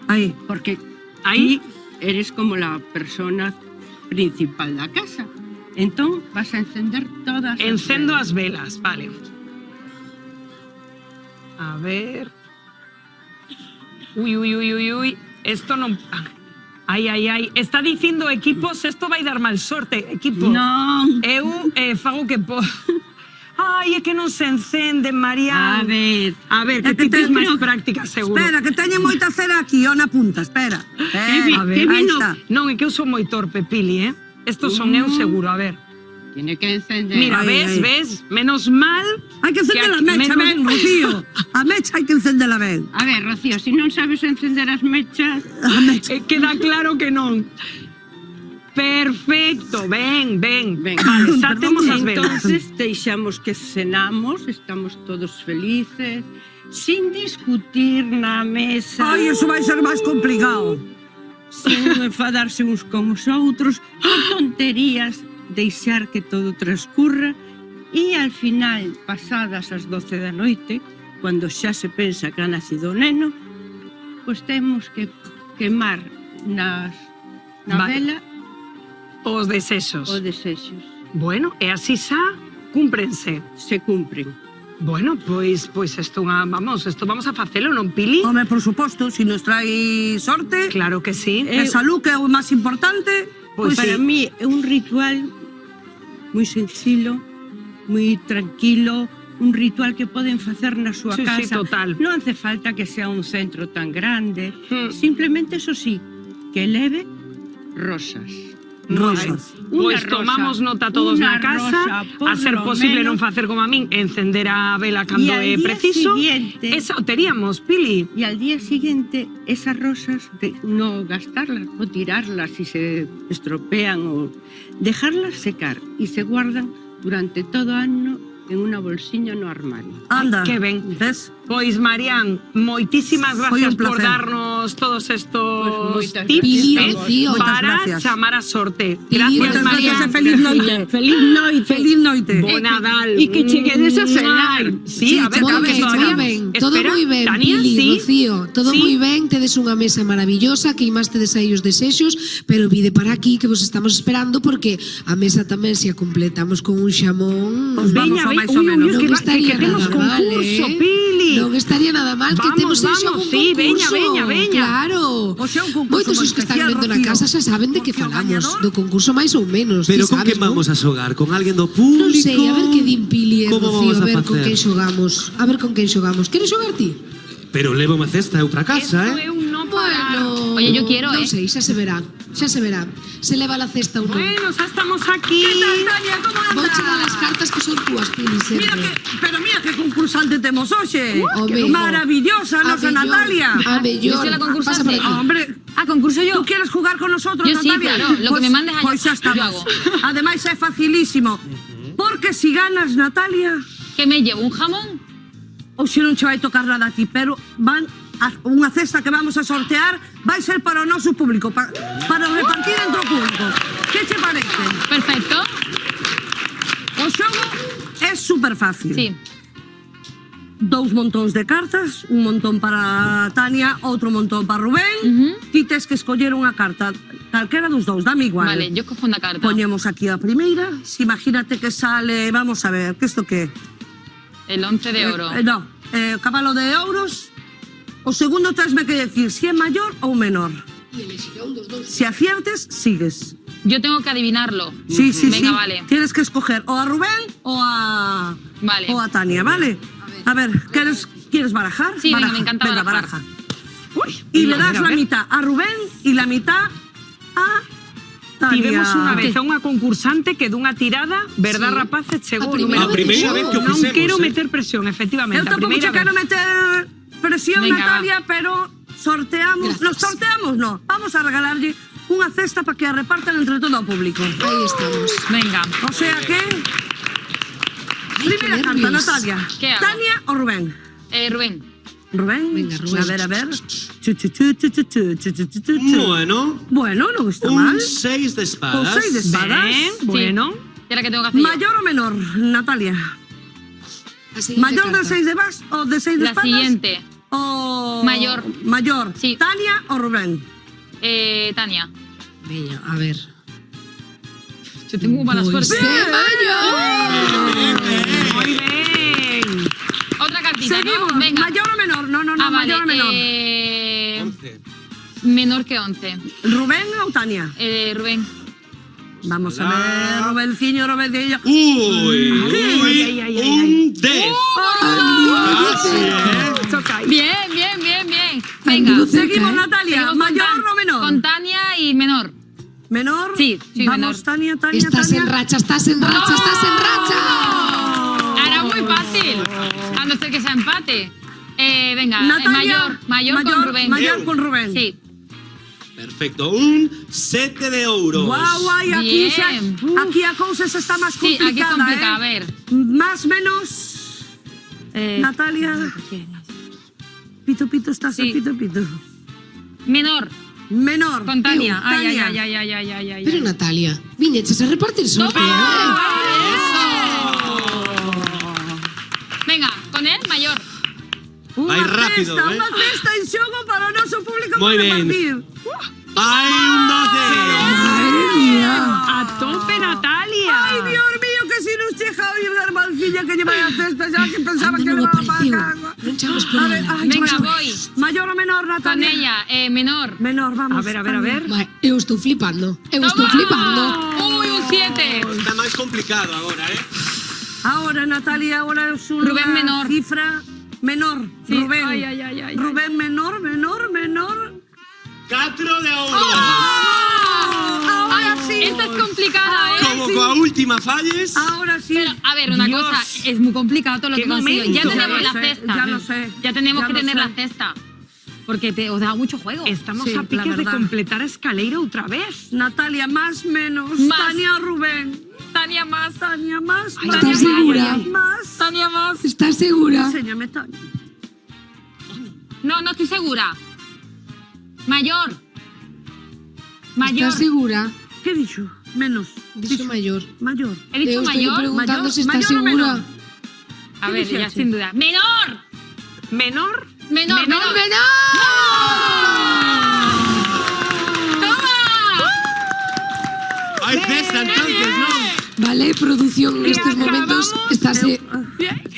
Aí. Porque Aí ti eres como la persona principal da casa. Entón, vas a encender todas as encendo velas. as velas, vale. A ver. Ui. Esto non... Ai. Está dicindo equipos, esto vai dar mal sorte, equipo. Non. Eu fago que podo. Ai, é que non se encende, María. A ver, que ti tes máis práctica, seguro. Espera, que teñe moita cera aquí, ó na punta, espera. A ver, aí está. Non, é que eu son moi torpe, Pili, Estos son eu seguro, a ver. Tiene que encender. Mira, ves? Menos mal... Hai que encender a mecha ben, Rocío. A mecha hai que encendela ben. A ver, Rocío, se non sabes encender as mechas... Queda claro que non. Perfecto, ben. Vale, xa temos as velas. Entonces, deixamos que cenamos, estamos todos felices, sin discutir na mesa. Ai, iso vai ser máis complicado. Sin enfadarse uns con os outros, con tonterías, deixar que todo transcurra e al final, pasadas as 12 da noite, cando xa se pensa que ha nacido o neno, pois temos que quemar na vela os desexos. Bueno, e así xa cúmprense. Se cumpren. Bueno, pois isto vamos a facelo, non, Pili? Home, por suposto, si nos trae sorte. Claro que sí. E salud, que é o máis importante. Pois para mí é un ritual moi sencillo, moi tranquilo, un ritual que poden facer na súa casa. Sí, total. Non hace falta que sea un centro tan grande, simplemente, eso sí, que leve rosas. Pois tomamos nota todos na casa, a ser posible non facer como a min, encender a vela cando é preciso. Esa o teríamos, Pili. E al día siguiente, esas rosas, no gastarlas o tirarlas si se estropean o dejarlas secar e se guardan durante todo o ano en unha bolsiña no armario. Anda, que ben. Ves? Pois, Marián, moitísimas gracias por darnos todos estos tips para chamar a sorte. Gracias, Marián. Feliz noite. Feliz noite. Bo Nadal. E que cheguedes a cenar. Sí, a ver, todo moi ben, Pili, Rocío, todo moi ben, tedes unha mesa maravillosa, queimastedes aí os desexos, pero vide para aquí que vos estamos esperando porque a mesa tamén se a completamos con un xamón. Veña, non estaría temos nada mal, concurso, Pili. Non estaría nada mal que temos iso un concurso. Veña. Claro. Moitos os que están vendo na casa xa saben de que falamos, do concurso máis ou menos. Pero con quen vamos a xogar? Con alguén do público? Non sei, a ver que din Pili e Rocío, a ver con facer? quen xogamos. A ver con quen xogamos. Queres xogar ti? Pero levo unha cesta eu para casa, Bueno, Oye, yo quiero, non sei, xa se verá. Xa se verá. Se leva la cesta ou non. Bueno, xa estamos aquí. Que tal, Tania? Como andas? Vou che dar as cartas que son túas, Pili, sempre. Mira que concursante temos hoxe. Home, Maravillosa, nosa Natalia. A mellor. Yo soy la concursante. Pasa por aquí. Hombre, concurso yo. ¿Tú quieres jugar con nosotros, Yo sí, Natalia? claro, lo que me mandes allá, Pues xa estamos. yo hago. Ademais é facilísimo. Porque si ganas, Natalia, ¿Qué me llevo? ¿Un jamón? hoxe non che vai tocar nada a ti, pero van unha cesta que vamos a sortear vai ser para o noso público, para repartir entre o público. Que che parece? Perfecto. O xogo É super fácil. Sí. 2 montóns de cartas, un montón para Tania, outro montón para Rubén. Ti tes que escoller unha carta, calquera dos dous, dame igual. Vale, yo cojo una carta. Poñemos aquí a primeira, imagínate que sale, vamos a ver, que isto que? El 11 de oro. No, cabalo de euros. O segundo tesme que decir si é maior ou menor. Si aciertes, sigues. Yo tengo que adivinarlo. Sí, sí, Venga, sí. vale. Tienes que escoger o a Rubén o a Tania, ¿vale? A ver, ¿quieres barajar? Sí, venga, Baraja. me encanta Venga, barajar. Y le das a ver, a la ver. mitad a Rubén y la mitad a Tania. Tivemos unha vez a unha concursante que dunha tirada, verdad, rapaces, chegou o número. A primeira vez que o Non fixemos, quero meter presión, efectivamente. Eu a tampouco primeira che quero vez. meter presión, Venga, Natalia, pero sorteamos. Nos sorteamos, no. Vamos a regalarlle unha cesta para que a repartan entre todo o público. Ahí estamos. Venga. O sea que... Primera carta, nervios. Natalia. ¿Qué hago? ¿Tania o Rubén? Rubén. Rubén. Venga, Rubén. A ver, a ver. Chu, chu, chu, chu, chu, chu, chu, chu, chu, chu. Bueno, Bueno, non está un mal. 6 de O espadas. 6 de espadas. Ben, bueno. ¿Qué era que tengo que hacer yo? ¿Mayor o menor, Natalia? La siguiente ¿Mayor de carta. 6 de bas o de 6 de La espadas? siguiente. O... Mayor. Mayor. Sí. ¿Tania o Rubén? Tania. Veña, a ver. Yo tengo muy mala Pois suerte. é maior. Moi ben. Otra cartita, Seguimos. ¿no? Venga. ¿Mayor o menor? No, no, no. Vale. ¿Mayor o menor? 11. Menor que 11. ¿Rubén o Tania? Rubén. Vamos a ver, Rubenciño, Rubenciño. Uy, un 10. Casi, Bien, bien, bien, bien. Venga. Seguimos, Natalia. Seguimos ¿Mayor o menor? Con Tania y menor. ¿Menor? Sí, sí, Vamos, menor. Tania, Tania, Estás Tania. en racha, estás en racha, estás en racha. Ahora muy fácil. A no ser que sea empate. Venga, Natalia, mayor con Rubén. Mayor con Rubén. Sí. Perfecto, un 7 de euros. Guau, guay, aquí, Bien. aquí a cosas está más Sí, complicada, aquí es complicada. A ¿eh? ver. Más menos. Natalia. Pito, pito, estás Sí. pito, pito. Menor. Menor. Con Tania. Ay, ay, Tania. ay, ay, ay, ay, ay. Pero Natalia, viñeches a repartir sorteo. Venga, con él, mayor. Unha Vai rápido, cesta, ¿eh? unha cesta en xogo para o noso público Moi para ben. repartir. ¡Hay un 12! Madre mía. A tope, Natalia. Ay, Dios mío, que si nos cheja hoy una hermancilla que lleva a cesta, ya que pensaba Anda, que non le daba apareceu. para casa. Non chamas por A ver, ela. ay, Venga, mayor. voy. ¿Mayor o menor, Con Natalia? ella, menor. Menor, vamos. A ver, a ver, a ver. Vai, eu estou flipando. Eu estou ¡Toma! flipando. Uy, un 7. Está más complicado ahora, ¿eh? Ahora, Natalia, ahora es una Rubén menor. cifra menor. Sí. Rubén. Ay, ay, ay, ay, Rubén menor, menor, menor. 4 de euros. Ahora sí. Esta es complicada, ¿eh? Como con la última falles. Ahora sí. Pero, a ver, una Dios. cosa, es muy complicado todo lo Qué que hemos sido. Ya momento. tenemos Ya la lo sé, cesta. ya lo sé. Ya tenemos Ya que lo tener sé. la cesta. Porque os da mucho juego. Estamos Sí, a la piques de verdad. completar a escaleira outra vez. Natalia, más, menos. Más. Tania, Rubén. Tania más. Tania, más. Ay, Tania, ¿estás segura? Más. Tania más. Estás segura? Enséñame, Tania. No, no estoy segura. Mayor. Mayor. Estás segura? ¿Qué he dicho? Menos. Dixo mayor. Mayor. He dicho Eu estou mayor. preguntando mayor, se estás mayor o segura. menor. A ¿Qué ver, ya dices? sin duda. ¡Menor! Menor. Menor, menor. Hay cesta entonces, ¿no? Vale, producción en estos momentos estáse...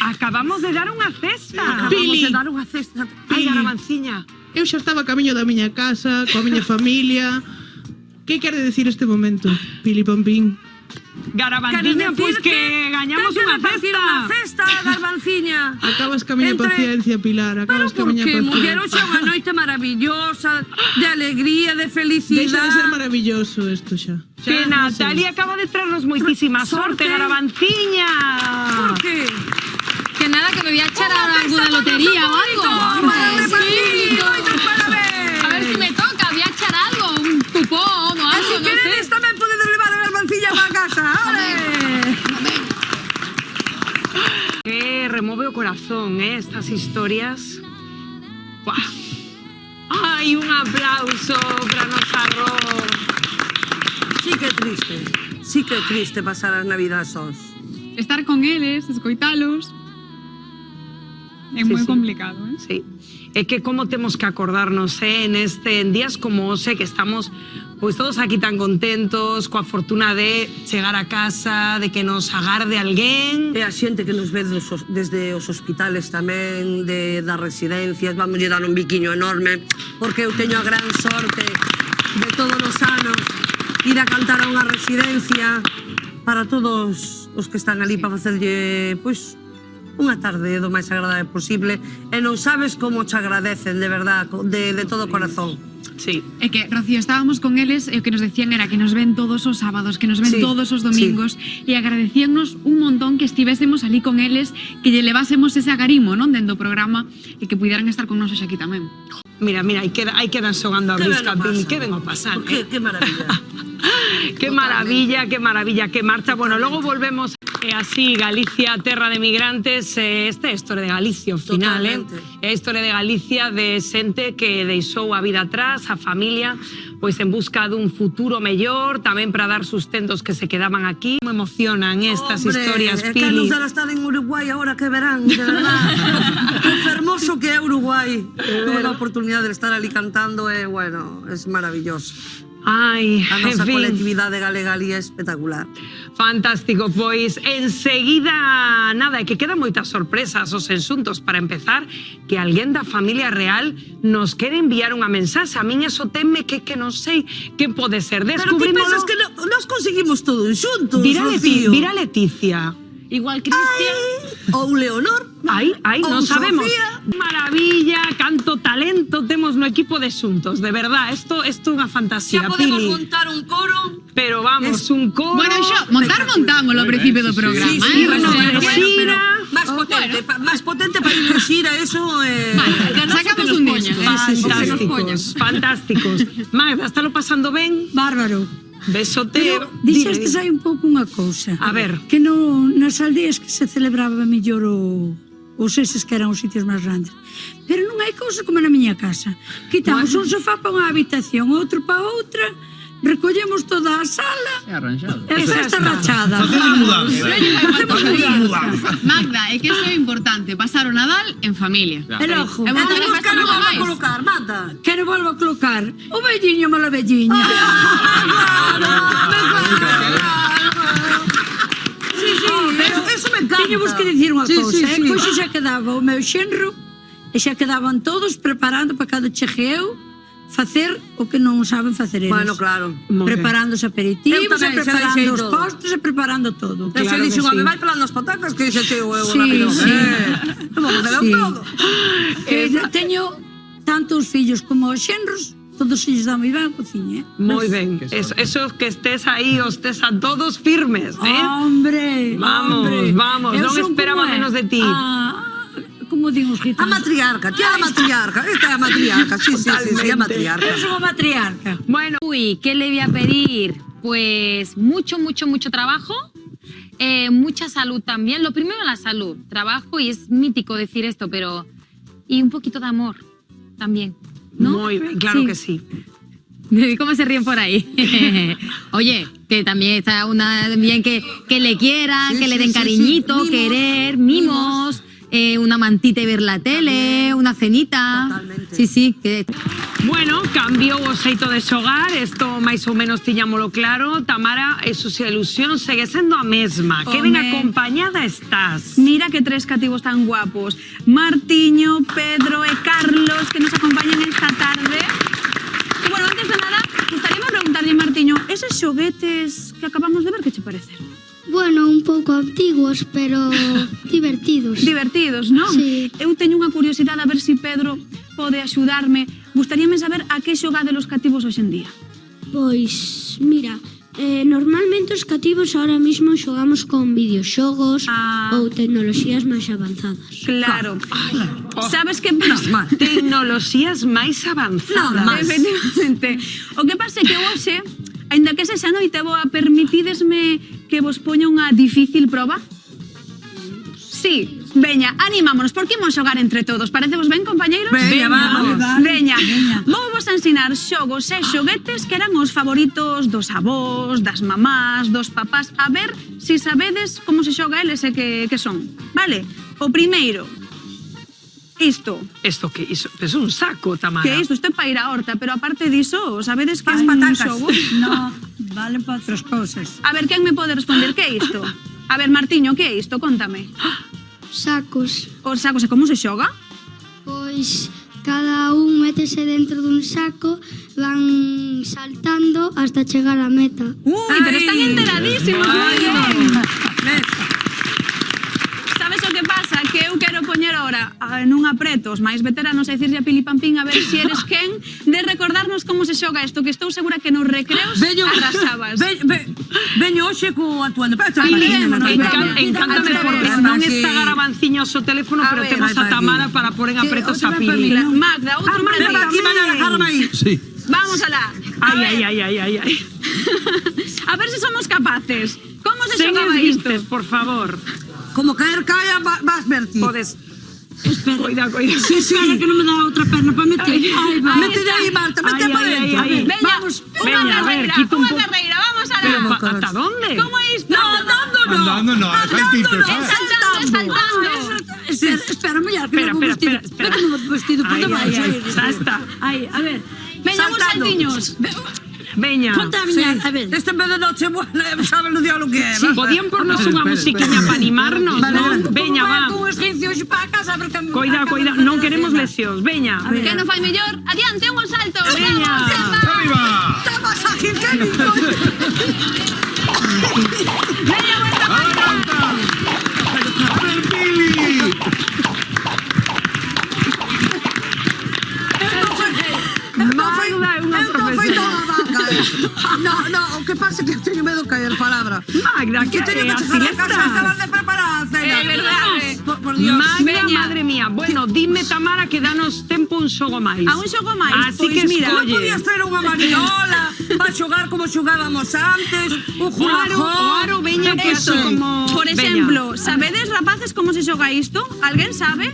Acabamos de dar unha cesta. Acabamos de dar unha cesta. Ai, Garamanciña. Eu xa estaba a camiño da miña casa, coa miña familia. Que quere decir este momento, Pili Pompín? Garamanciña, pois que gañamos unha repartir cesta. unha cesta, Garbanciña. Acabas ca miña Entre- paciencia, Pilar, Pero acabas ca por miña que, muller, paciencia. hoxe é unha noite maravillosa, de alegría, de felicidade. Deixa de ser maravilloso isto xa. Que Natalia acaba de traernos moitísima sorte, Garamanciña. Por qué? Que nada, que me voy a echar ahora alguna lotería o algo. Sí. A ver si me toca, voy a echar algo, un cupón o algo, Si no queredes sé. tamén podedes levar a Garbanciña para casa. ¡Ale! Que remove o corazón, estas historias. Buah. Ai, un aplauso para nosa Ros. Sí que é triste pasar as navidades sós. estar con eles, escoitalos. É moi complicado, eh? Sí. É que como temos que acordarnos en días como hoxe que estamos pois todos aquí tan contentos, coa fortuna de chegar a casa, de que nos agarde alguén. E a xente que nos ve desde os hospitales tamén, das residencias, vamos lle dar un biquiño enorme, porque eu teño a gran sorte de todos os anos ir a cantar a unha residencia para todos os que están ali para facerlle, pois, unha tarde do máis agradable posible, e non sabes como te agradecen, de verdad, de todo o corazón. Sí. É que, Rocío, estábamos con eles e o que nos decían era que nos ven todos os sábados, que nos ven todos os domingos e agradecíannos un montón que estivésemos ali con eles, que lle levásemos ese agarimo, non, dentro do programa e que puderan estar con nos aquí tamén. Mira, aí quedan xogando a brisca, Pili, que ven a pasar. Que maravilla. Qué maravilla, que marcha. Bueno, logo volvemos así, Galicia, terra de migrantes. Esta é a historia de Galicia, ao final, é a historia de Galicia de xente que deixou a vida atrás, a familia, pois en busca dun futuro mellor, tamén para dar sustentos que se quedaban aquí. Me emocionan estas historias, Pili. É que nos dela estar en Uruguai agora que verán, de verdad. O fermoso que é Uruguai. Tuve a oportunidade de estar ali cantando e, bueno, é maravilloso. Ai, a nosa en fin. colectividade galega ali é espectacular. Fantástico, pois enseguida, nada, é que quedan moitas sorpresas os enxuntos. Para empezar, que alguén da familia real nos quere enviar unha mensaxe. A min eso teme que non sei que pode ser. Pero ti pensas que nos conseguimos todo xuntos, Rocío? Vira Leticia. Igual Cristian. Ou Leonor. Aí, non sabemos. Sofía. Maravilla, canto talento temos no equipo de xuntos, de verdad, isto é unha fantasía, Xa podemos Pili. montar un coro. Pero vamos, un coro. Bueno, xa, montámoslo ao principio do programa, Sí, bueno, xira. Máis potente para ir de xira, eso é... Sacamos un disco. Fantásticos. Magda, estalo pasando ben? Bárbaro. Besote. Pero dixestes hai un pouco unha cousa. A ver. Que nas aldeas que se celebraba mellor os eses que eran os sitios máis grandes. Pero non hai cousa como na miña casa. Quitamos un sofá para unha habitación, outro para outra, recollemos toda a sala. É arranxado. E a festa rachada. Magda, é que iso é importante, pasar o Nadal en familia. E logo, E montar unha festa Que non nunca volvo a máis. colocar, mata. que non volvo a colocar o velliño mala velliña. Pero eso me encanta. Tiño vos que dicir unha Sí, cousa, sí, sí. Pois xa quedaba o meu xenro e xa quedaban todos preparando para cando chegue eu facer o que non saben facer eles. Bueno, claro. Preparando os aperitivos, Eu tamén, xa preparando deixei os todo. postres e preparando todo. Eu xa dixo, me vai pelando as patacas que xa chego eu Sí, rápido. sí. Vamos a facer Sí. todo. Que teño tanto os fillos como os xenros, todos ellos dan moi ben a cociña. Moi ben. Eso que estés aí, os tes a todos firmes, Hombre, Vamos, hombre. vamos, Eu non son esperaba como é. menos de ti. Como digo os A gitanos? matriarca, tía a matriarca. Esta é a matriarca, sí, a matriarca. Eu son a matriarca. Bueno. Uy, ¿qué le voy a pedir? Pues mucho trabajo, mucha salud también. Lo primero la salud, trabajo, y es mítico decir esto, pero... Y un poquito de amor también, ¿no? Muy bien, claro que sí. ¿Cómo se ríen por ahí? Oye, que también está bien que le quieran, Sí, que le sí, den sí, cariñito, sí. Mimos, querer, mimos, una mantita y ver la tele, una cenita. Totalmente. Sí, que... Bueno, cambiou o xeito de xogar, isto máis ou menos tiñámolo claro. Tamara, eso se ilusión segue sendo a mesma. Que ben Home. acompañada estás. Mira que tres cativos tan guapos. Martiño, Pedro e Carlos, que nos acompañan esta tarde. Y bueno, antes de nada, gustaríame preguntarle, Martiño, esos xoguetes que acabamos de ver, que che parecen? Bueno, un pouco antiguos, pero divertidos. Divertidos, non? Sí. Eu teño unha curiosidade a ver se Pedro pode axudarme. Gustaríame saber a que xogade los cativos hoxe en día. Pois, mira, normalmente os cativos ahora mismo xogamos con videoxogos ou tecnoloxías máis avanzadas. Claro. Sabes que pasa? Tecnoloxías máis avanzadas. Efectivamente. O que pasa é que hoxe, aínda que sexa noite, boa, permitidesme que vos poña unha difícil proba? Sí, veña, animámonos, porque imos xogar entre todos. Parecemos ben, compañeiros? Veña, vamos. Veña, vou vos ensinar xogos e xoguetes que eran os favoritos dos avós, das mamás, dos papás. A ver si sabedes como se xoga eles e que son. Vale? O primeiro, isto. Isto que iso? É un saco, Tamara. Que isto é para ir á horta, pero aparte diso, sabedes que é un xogo? No, vale para outras cousas. A ver, quen me pode responder que é isto? A ver, Martiño, que é isto? Contame. Sacos. Os sacos, e como se xoga? Pois cada un métese dentro dun saco, van saltando hasta chegar á meta. Ui, pero están enteradísimos, moi ben. Sabes o que pasa? Que eu quero poñer ahora nun apreto os máis veteranos a dicirlle a Pili Pampín a ver se eres quen de recordarnos como se xoga isto, que estou segura que nos recreos arrasabas. Veño hoxe co atuendo. Encántame porque non está Garabanciños o teléfono, pero temos a Tamara para pôr en apretos a Pili. Magda, outro para ti. Aquí van a dejarme aí. Sí. Vamos alá. Ai. A ver se somos capaces. Como se xogaba isto? Por favor. Como caer caia, vas verti. Podes. Cuida. Sí, espera que non me dá outra perna para meter. Ai, va. Mete aí, Marta, mete para dentro. Veña, unha carreira, vamos alá. Pero, ¿hasta dónde? Como isto? No, andando no. Saltando. Espera, mulher, que non vou vestido. Espera, non vou vestido por debaixo. Xa está. Ai, a ver. Veña, uns saltiños. Veña. Ponte a miña, a ver. Este en vez de noche, saben o diablo que é. Podían pornos unha musiquiña para animarnos, non? Veña, va. Un esguince hoxe para casa, porque... Coida, non queremos lesións. Veña. Que non fai mellor? Adiante, un salto. Veña. Está más ágil que mi. Veña, vuelta. A ver, Pili. No, o que pasa é que teño medo de caer, palabra. Magda, que teño que chegar a casa, estaban de preparar, cena. É verdade. Por Dios. Magda, madre mía. Bueno, dime, Tamara, que danos tempo un xogo máis. A un xogo máis? Así que mira, Non escolle. podías traer unha mariola para xogar como xogábamos antes, un Aro, veña, que así como... Por exemplo, sabedes, rapaces, como se xoga isto? Alguén sabe?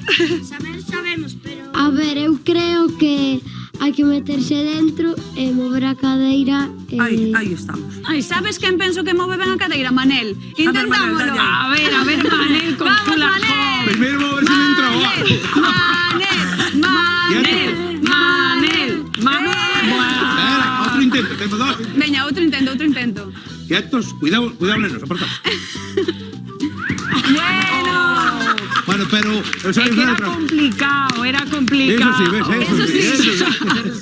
Sabemos, pero... A ver, eu creo que hai que meterse dentro e mover a cadeira. Aí estamos. Ai, sabes quen penso que move ben a cadeira? Manel. Intentámoslo. A ver, Manel, con Vamos, Manel. Primeiro vou ver se me entra o ar. Espera, outro intento, temos dos. Veña, outro intento. Quietos, cuidado, nenos, apartados. Bueno, pero... É que era complicado. Eso sí, ves,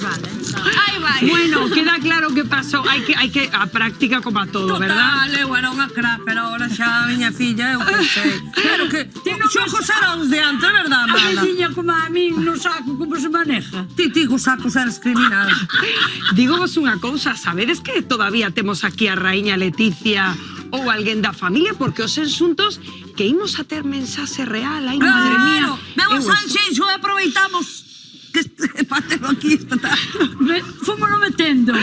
Aí vai. Bueno, queda claro que pasou. Hai que a práctica como a todo, verdad? Total, eu era unha crack, pero ahora xa a miña filla, eu que sei. Pero que os xogos eran os de antes, verdad, A Mala? veciña como a min no saco, como se maneja. Ti, os sacos eres criminal. Dígovos unha cousa, sabedes que todavía temos aquí a raíña Leticia ou alguén da familia? Porque os enxuntos que imos a ter mensaxe real, ai, madre mía. Vemos Sanxenxo e aproveitamos que patelo aquí esta tarde. Fomos metendo.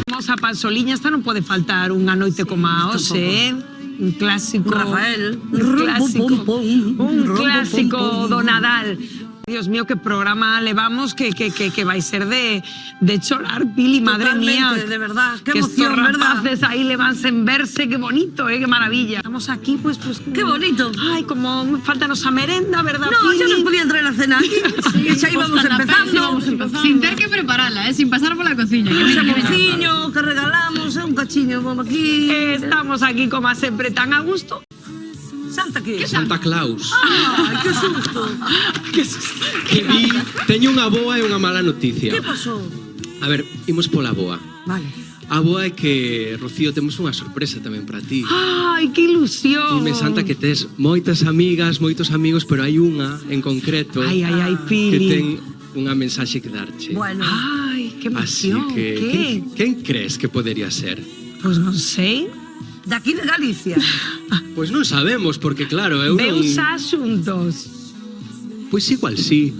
Vamos a Pansoliña, esta non pode faltar unha noite como a hoxe, un clásico. Rafael. Un clásico do Nadal. Dios mío, qué programa levamos que vai ser de chorar, Pili, madre mía. De verdad, qué que emoción, estos ¿verdad? rapaces ahí le van sen verse, qué bonito, qué maravilla. Estamos aquí, pues... Qué bonito. Ay, como faltanos a merenda, ¿verdad, No, Pili? xa nos podían traer a cena aquí. E xa íbamos empezando. Sin ter que prepararla, sin pasar por la cocina. Un xamociño que regalamos, un cachiño como aquí. Estamos aquí, como sempre, tan a gusto. Santa que? Santa Claus. Ai, que susto. Que vi, teño unha boa e unha mala noticia. Que pasou? A ver, imos pola boa. Vale. A boa é que, Rocío, temos unha sorpresa tamén para ti. Ai, que ilusión. Dime, Santa, que tes moitas amigas, moitos amigos, pero hai unha en concreto Ai, Pili. que ten unha mensaxe que darche. Bueno. Ai, que Así emoción. que, quen crees que podería ser? Pois non sei. De aquí de Galicia. Pois non sabemos, porque claro, eu non... Veus asuntos. Pois igual sí.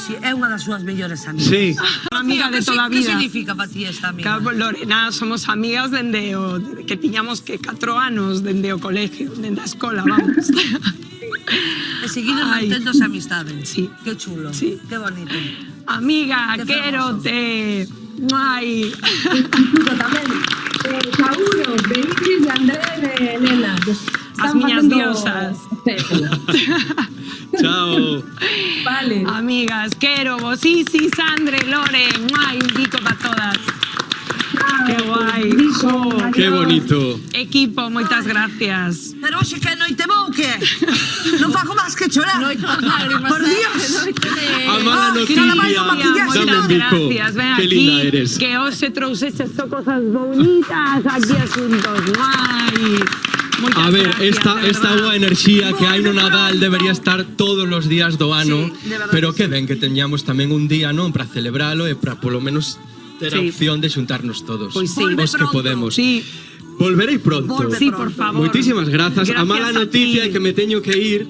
Sí, é unha das súas mellores amigas. Sí. Amiga de toda a vida. Que significa para ti esta amiga? Claro, Lorena, somos amigas dende que tiñamos que 4 anos, dende o colegio, dende a escola, vamos. E seguido mantendo esa amistade. Sí. Que chulo, sí. Que bonito. Amiga, quérote. Ai. Tamén. Saúdo, Beatriz, de André, de Elena. As miñas diosas. Chao. Vale. Amigas, quero vos. Sí, Sandre, Lore. Ai, un bico para todas. Que guai. Que bonito. Equipo, moitas gracias. Pero hoxe que noite vou, que? Non fago máis que chorar. Por Dios. A mala noticia. Dame un bico. Ven que aquí, linda eres. que hoxe trouxeches cosas bonitas aquí asuntos. Guai. A ver, esta boa enerxía que hai no Nadal debería estar todos os días do ano, pero que ben que teñamos tamén un día, non, para celebralo e para polo menos ter a opción de xuntarnos todos. Pois sí. Os que podemos. Sí. Volverei pronto. Sí, por favor. Moitísimas grazas. A mala noticia é que me teño que ir,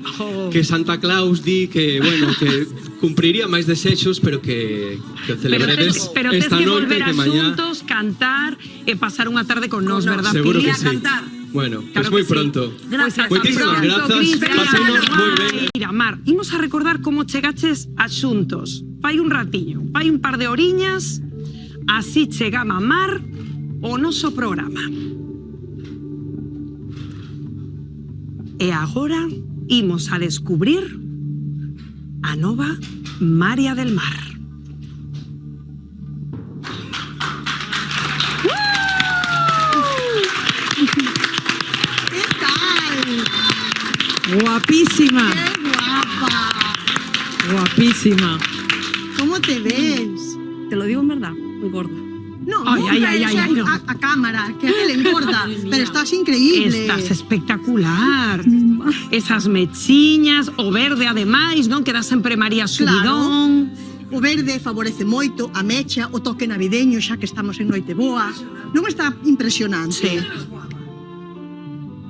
que Santa Claus di que, bueno, que cumpriría máis desexos, pero que o celebredes pero esta que noite volver que mañá. Asuntos, cantar e pasar unha tarde con nós, verdad? Seguro que Pili? sí. Bueno, pues moi pronto. Gracias. Moitísimas grazas. Pasenos moi ben. Mira, Mar, imos a recordar como chegaches a Xuntos. Fai un ratiño, fai un par de horiñas, así chegaba Mar o noso programa. E agora imos a descubrir a nova María del Mar. Guapísima. ¡Qué guapa! Guapísima. ¿Cómo te ves? Te lo digo en verdad, muy gorda. No, Ay, no. a cámara, que le engorda, pero estás increíble. Estás espectacular. Esas mechiñas, o verde ademais, non? Que dá sempre María subidón. O verde favorece moito a mecha, o toque navideño, xa que estamos en Noite Boa. Non está impresionante?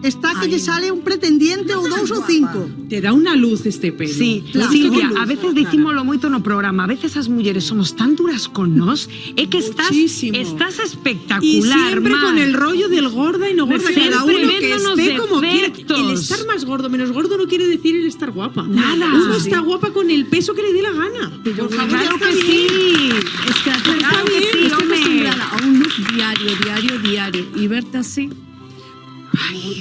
Está que lle sale un pretendiente ou 2 ou 5. Te dá unha luz este pelo. Sí, Claro. Silvia, a veces dicímolo moito no programa, a veces as mulleres somos tan duras con nós, é que estás espectacular, Y siempre Mar. con el rollo del gorda y no gorda, Siempre cada uno que viéndonos esté como quiera. defectos. El estar más gordo, menos gordo no quiere decir el estar guapa. Nada. Uno está guapa con el peso que le dé la gana. Por favor, claro que sí. Es que Claro está que bien, sí, estoy hombre. acostumbrada a un look diario y verte así.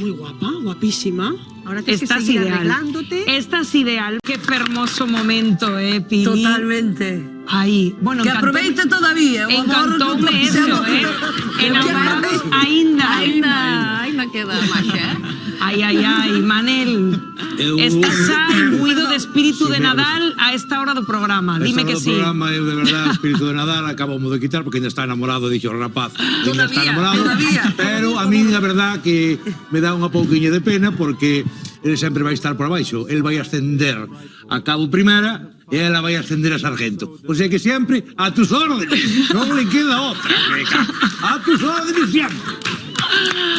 Muy guapa, guapísima. Ahora tienes que Estás seguir ideal. arreglándote. Estás ideal. Qué hermoso momento, Pili. Totalmente. Aí, bueno, Que aproveite todavía. o amor Encantoume que eso, fixemos. Enamorados aínda. Ainda queda magia, Ai, Manel. Estás xa imbuído de espírito de Nadal a esta hora do programa. Dime que sí. O programa, eu de verdade, espírito de Nadal, acabamos de quitar porque ainda está enamorado, dixo o rapaz. Ainda está enamorado. Pero a min, a verdad, que me dá unha pouquiña de pena porque ele sempre vai estar por abaixo. El vai ascender a cabo primera e ela vai ascender a sargento. O sea que sempre a tus órdenes. Non le queda outra. A tus órdenes sempre.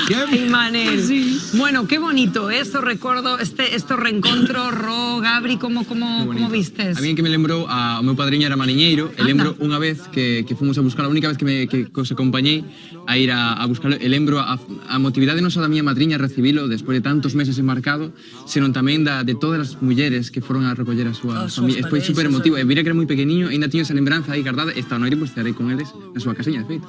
Ay, Manel. Bueno, qué bonito esto recuerdo, estos reencontros, Ro, Gabri, ¿cómo vistes? A mí que me lembrou o meu padriño era mariñeiro, e lembro unha vez que fomos a buscar, a única vez que os acompañei a ir a buscarlo, e lembro a motividade non só da miña madriña recibilo despois de tantos meses embarcado, senón tamén de todas as mulleres que foron a recoller a súa familia. Foi super emotivo, e mira que era moi pequeniño, e ainda tiño esa lembranza aí guardada, esta noite pues estarei con eles na súa casiña, de feito.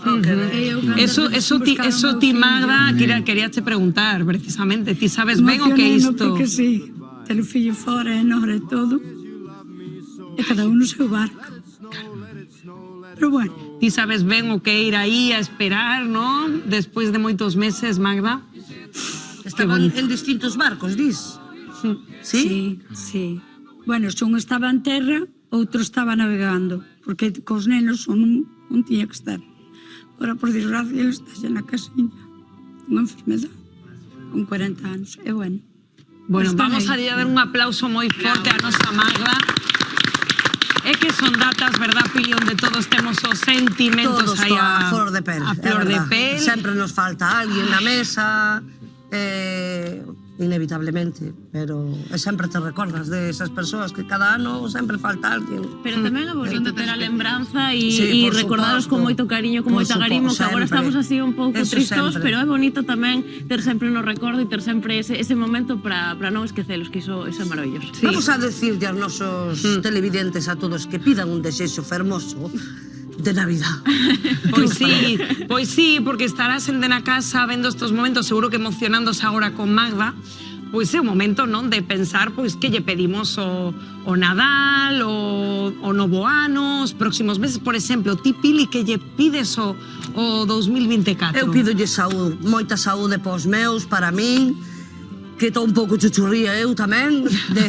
Eso ti, Magda, quería te preguntar precisamente, ti sabes ben o que é isto? Porque sí, ter o fillo fora é enorme todo, e cada un no seu barco. Pero bueno. Ti sabes ben o que é ir aí a esperar, non? Despois de moitos meses, Magda. Estaban en distintos barcos, dis? Sí? Sí. Bueno, un estaba en terra, outro estaba navegando, porque cos nenos un tiña que estar. Ora, por desgracia, ele está xa na casiña, unha enfermedade, con 40 anos, e bueno. Bueno, vamos a dar un aplauso moi forte a nosa Magda. É que son datas, verdad, Pili, onde todos temos os sentimentos todos aí a flor de pel. A flor de pel. Sempre nos falta alguén na mesa, inevitablemente, pero sempre te recordas de esas persoas que cada ano sempre falta alguén. Pero tamén é bonito ter a lembranza Sí, e por recordaros con moito cariño, con moito agarimo, que agora estamos así un pouco Eso tristos, sempre. pero é bonito tamén ter sempre no recordo e ter sempre ese momento para non esquecelos, que iso é maravilloso. Vamos a decirle aos nosos televidentes a todos que pidan un desexo fermoso de Navidad. Pois sí, porque estarás en na casa vendo estos momentos, seguro que emocionándose agora con Magda, pois é o momento, non, de pensar pois que lle pedimos o Nadal, o novo ano, os próximos meses, por exemplo, ti, Pili, que lle pides o 2024? Eu pidolle saúde, moita saúde pos meus, para min, que estou un pouco chuchurría eu tamén, de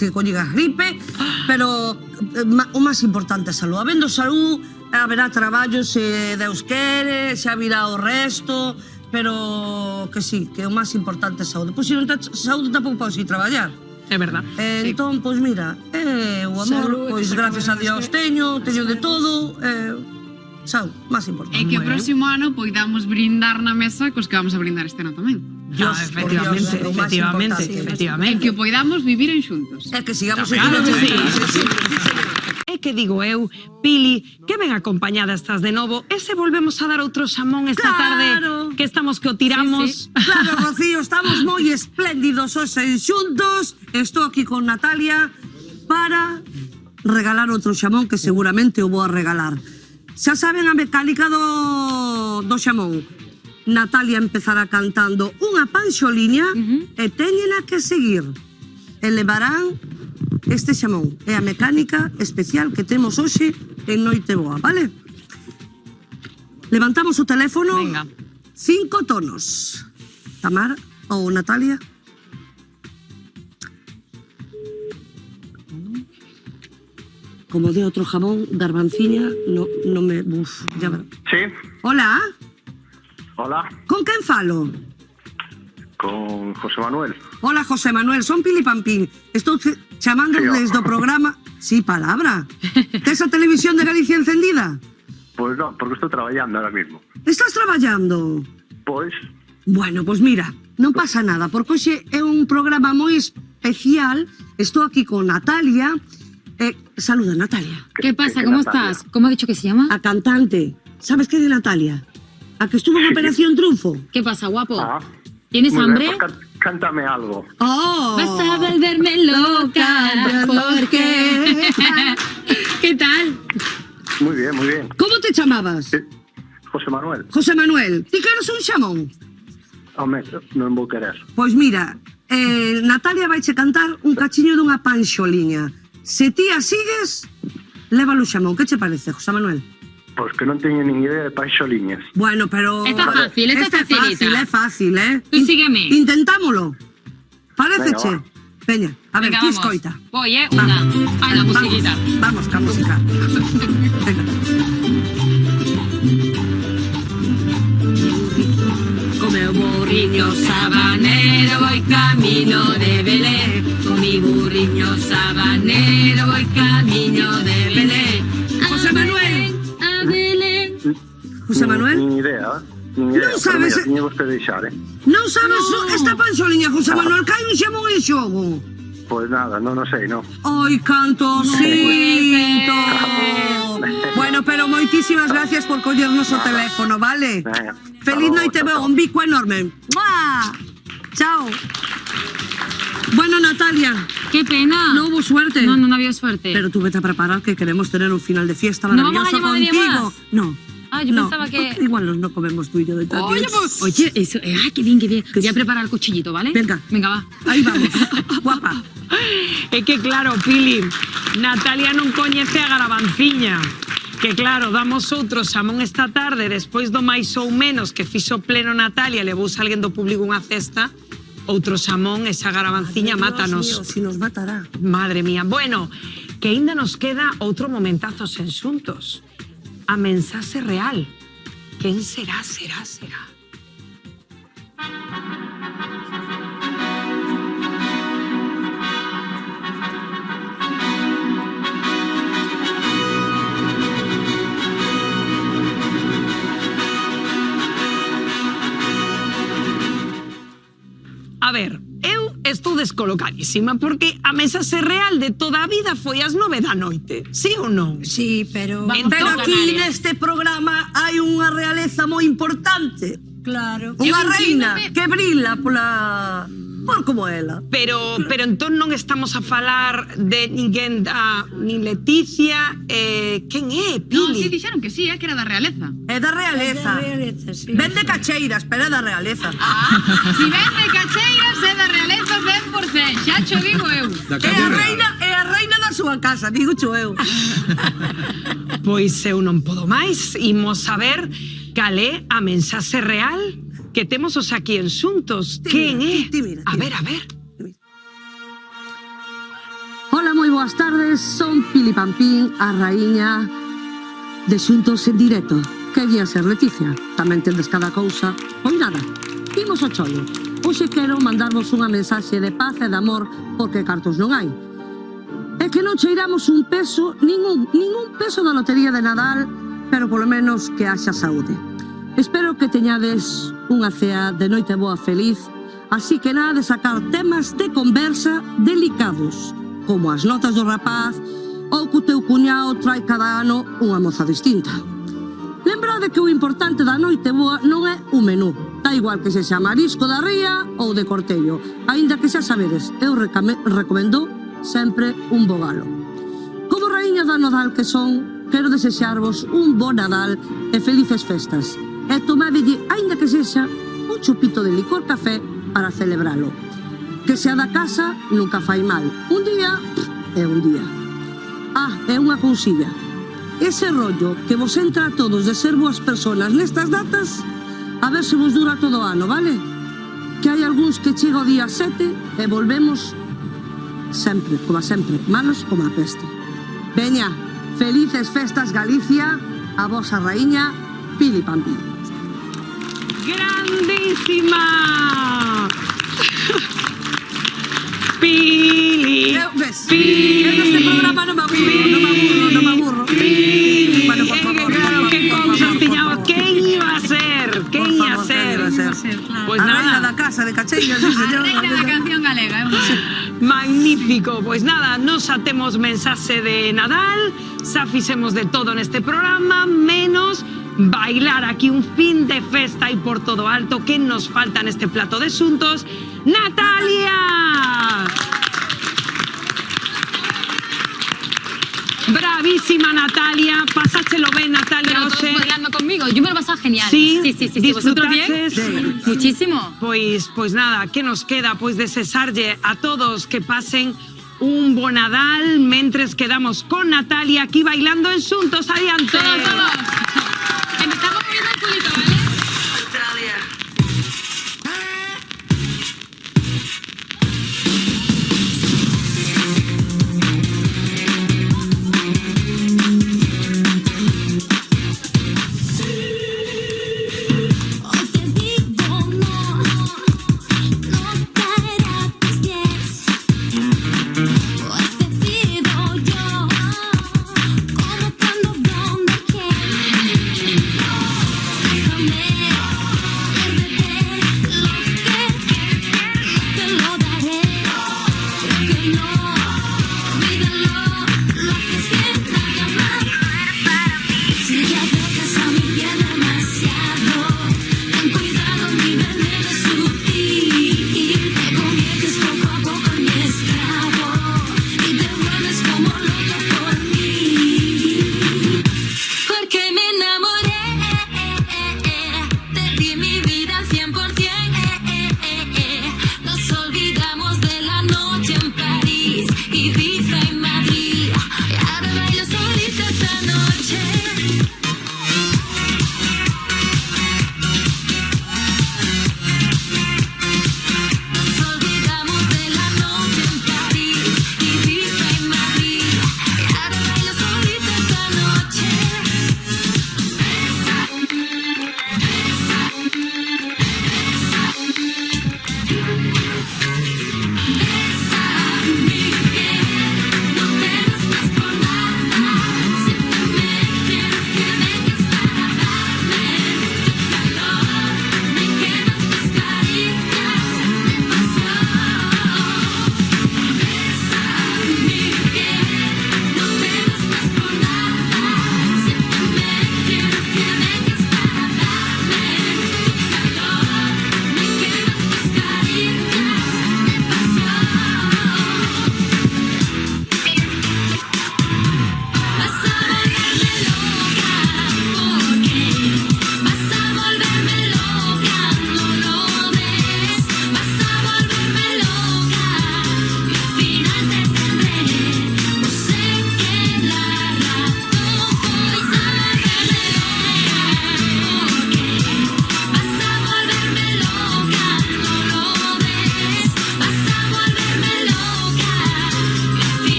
que colliga gripe, pero o máis importante é saúde. Habendo saúde, haberá traballo se Deus quere, se virá o resto, pero que sí, que o máis importante é saúde. Pois se non tes saúde tampouco podes ir traballar. É verdad. Entón, pois mira, o amor, pois gracias a Dios teño de todo, saúde, máis importante. E que o próximo ano poidamos brindar na mesa cos que vamos a brindar este ano tamén. Efectivamente. E que o poidamos vivir en xuntos. É que sigamos É que digo eu, Pili, que ben acompañada estás de novo, e se volvemos a dar outro xamón esta tarde, que estamos que o tiramos? Claro, Rocío, estamos moi espléndidos hoxe xuntos. Estou aquí con Natalia para regalar outro xamón que seguramente o vou a regalar. Xa saben a mecánica do xamón. Natalia empezará cantando unha panxoliña e teñena que seguir. E levarán este xamón. É a mecánica especial que temos hoxe en Noite Boa, vale? Levantamos o teléfono. Venga. 5 tonos. Tamara ou Natalia. Como de outro jamón, garbanciña, no me... Uf, ya verá. Sí. Hola. Hola. Con quen falo? Con José Manuel. Hola, José Manuel, son Pili Pampín. Estou chamando desde o programa... Sí, palabra. Tes a televisión de Galicia encendida? Pois non, porque estou traballando ahora mismo. Estás traballando? Pois. Bueno, pois mira, non pasa nada, porque hoxe é un programa moi especial. Estou aquí con Natalia. Saluda, Natalia. ¿Qué pasa? ¿Cómo estás? ¿Cómo ha dicho que se llama? A cantante. ¿Sabes qué de Natalia? A que estuvo en Operación Triunfo. ¿Qué pasa, guapo? Ah. ¿Tienes Muy hambre? bien, pues cántame algo. Oh. Vas a volverme loca, porque... ¿Qué tal? Muy bien, muy bien. ¿Cómo te chamabas? José Manuel. José Manuel, ti queres un xamón? Home, non vou querer. Pois mira, Natalia vaiche cantar un cachiño dunha panxoliña. Se ti a sigues, lévalo o xamón. Que che parece, José Manuel? Pois que non teño nin idea de panxoliñas. Bueno, pero... Esta fácil, esta facilita. É fácil, Tú sígueme. Intentámolo. Paréceche? Veña, a ver, Venga, ti vamos. escoita. Voy, una. Ay, la musiquita. Vamos, ca música. Venga. Con meu burriño sabanero voy camino de Belén. Con mi burriño sabanero voy camino de Belén. José Manuel. A Belén. José Manuel. Nin idea, nin idea. Non sabes... Pero mira, tiñemos que deixar, Non sabes esta panxoliña, José Manuel, que hai un xamón en xogo. Pois nada, non sei, non. Ai, canto sinto. Bueno, pero moitísimas gracias por collernos o teléfono, vale? Feliz noite, veo un bico enorme. ¡Mua! Chao. Bueno, Natalia. Qué pena. No hubo suerte. No había suerte. Pero tú vete a preparar que queremos tener un final de fiesta ¿No vamos a maravilloso llamar a nadie contigo. más? No. Ah, yo pensaba que... Igual no comemos tú y yo de tanto. Oye, eso... qué bien, qué bien. Voy a preparar el cuchillito, ¿vale? Venga. Venga, va. Ahí vamos. Guapa. É que claro, Pili, Natalia non coñece a Garabanciña. Que claro, damos outro xamón esta tarde, despois do máis ou menos que fixo pleno Natalia, levouse alguén do público unha cesta, outro xamón, esa Garabanciña, mátanos. Dios mío, si nos matará. Madre mía. Bueno, que ainda nos queda outro momentazo sen xuntos. A mensaxe real. Quen será, será, será? A ver, estou descolocadísima porque a mensaxe real de toda a vida foi ás 9 da noite, sí ou non? Sí, pero... Pero aquí neste programa hai unha realeza moi importante. Claro. Unha reina que brila pola... por como ela. Pero entón non estamos a falar de ninguén da... nin Leticia, quen é, Pili? Non, si dixeron que sí, que era da realeza. É da realeza. É da realeza, sí. Ven de Cacheiras, pero é da realeza. Si ven de Cacheiras é da realeza 100%, xa cho digo eu. É a reina da súa casa, digo cho eu. Pois eu non podo máis, imos saber cal é a mensaxe real que temos os aquí en xuntos. Quen é? A ver. Hola, moi boas tardes. Son Pili Pampín, a raíña de Xuntos en Directo. Que guía ser Leticia? Tamén tendes cada cousa. Pois nada, imos ao chollo. Hoxe quero mandarvos unha mensaxe de paz e de amor porque cartos non hai. É que non cheiramos un peso, ningún peso da lotería de Nadal, pero polo menos que haxa saúde. Espero que teñades unha cea de noite boa feliz, así que nada de sacar temas de conversa delicados, como as notas do rapaz ou que o teu cuñado trai cada ano unha moza distinta. Lembrade que o importante da noite boa non é o menú, da igual que sexa marisco da ría ou de cortello, aínda que xa sabedes, eu recomendo sempre un bo galo. Como raíña da Nadal que son, quero desexarvos un bo Nadal e felices festas. E tomadelle, aínda que sexa, un chupito de licor café para celebralo. Que sea da casa nunca fai mal. Un día é un día. É unha cousilla. Ese rollo que vos entra a todos de ser boas personas nestas datas, a ver se vos dura todo o ano, vale? Que hai algúns que chega o día 7 e volvemos sempre, como sempre, malos como a peste. Veña, felices festas Galicia, a vosa raíña Pili Pampín. Grandísima! Pili! Pili! En este programa non me aburro. Bueno, por favor. Que cousas tiñamos. Quen iba a ser? Pois a nada. reina da casa de Cacheiras, sí, señor. A reina da canción galega. Magnífico, pois nada, nos atemos mensaxe de Nadal, xa fixemos de todo neste programa, menos bailar aquí un fin de festa e por todo alto. Que nos falta neste plato de xuntos? ¡Natalia! Bravísima Natalia, pasáchelo ben Natalia. Pero todos bailando conmigo, yo me lo he pasado genial. Sí, ¿Vosotros bien? Sí. Muchísimo. Pois nada, que nos queda? Pois desexarlle a todos que pasen un bo Nadal mentres quedamos con Natalia aquí bailando en xuntos. Adiante. Todos. Empezamos moviendo el culito, ¿vale?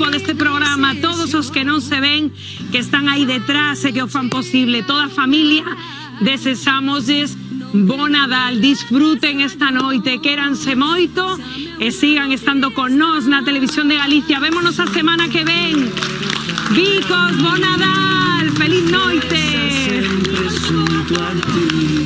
equipo deste programa, todos os que non se ven, que están aí detrás e que o fan posible, toda a familia, desesámosles bo Nadal, disfruten esta noite, quéranse moito e sigan estando con nós na Televisión de Galicia. Vémonos a semana que ven. Vicos, bo Nadal, feliz noite. Sempre xunto a ti.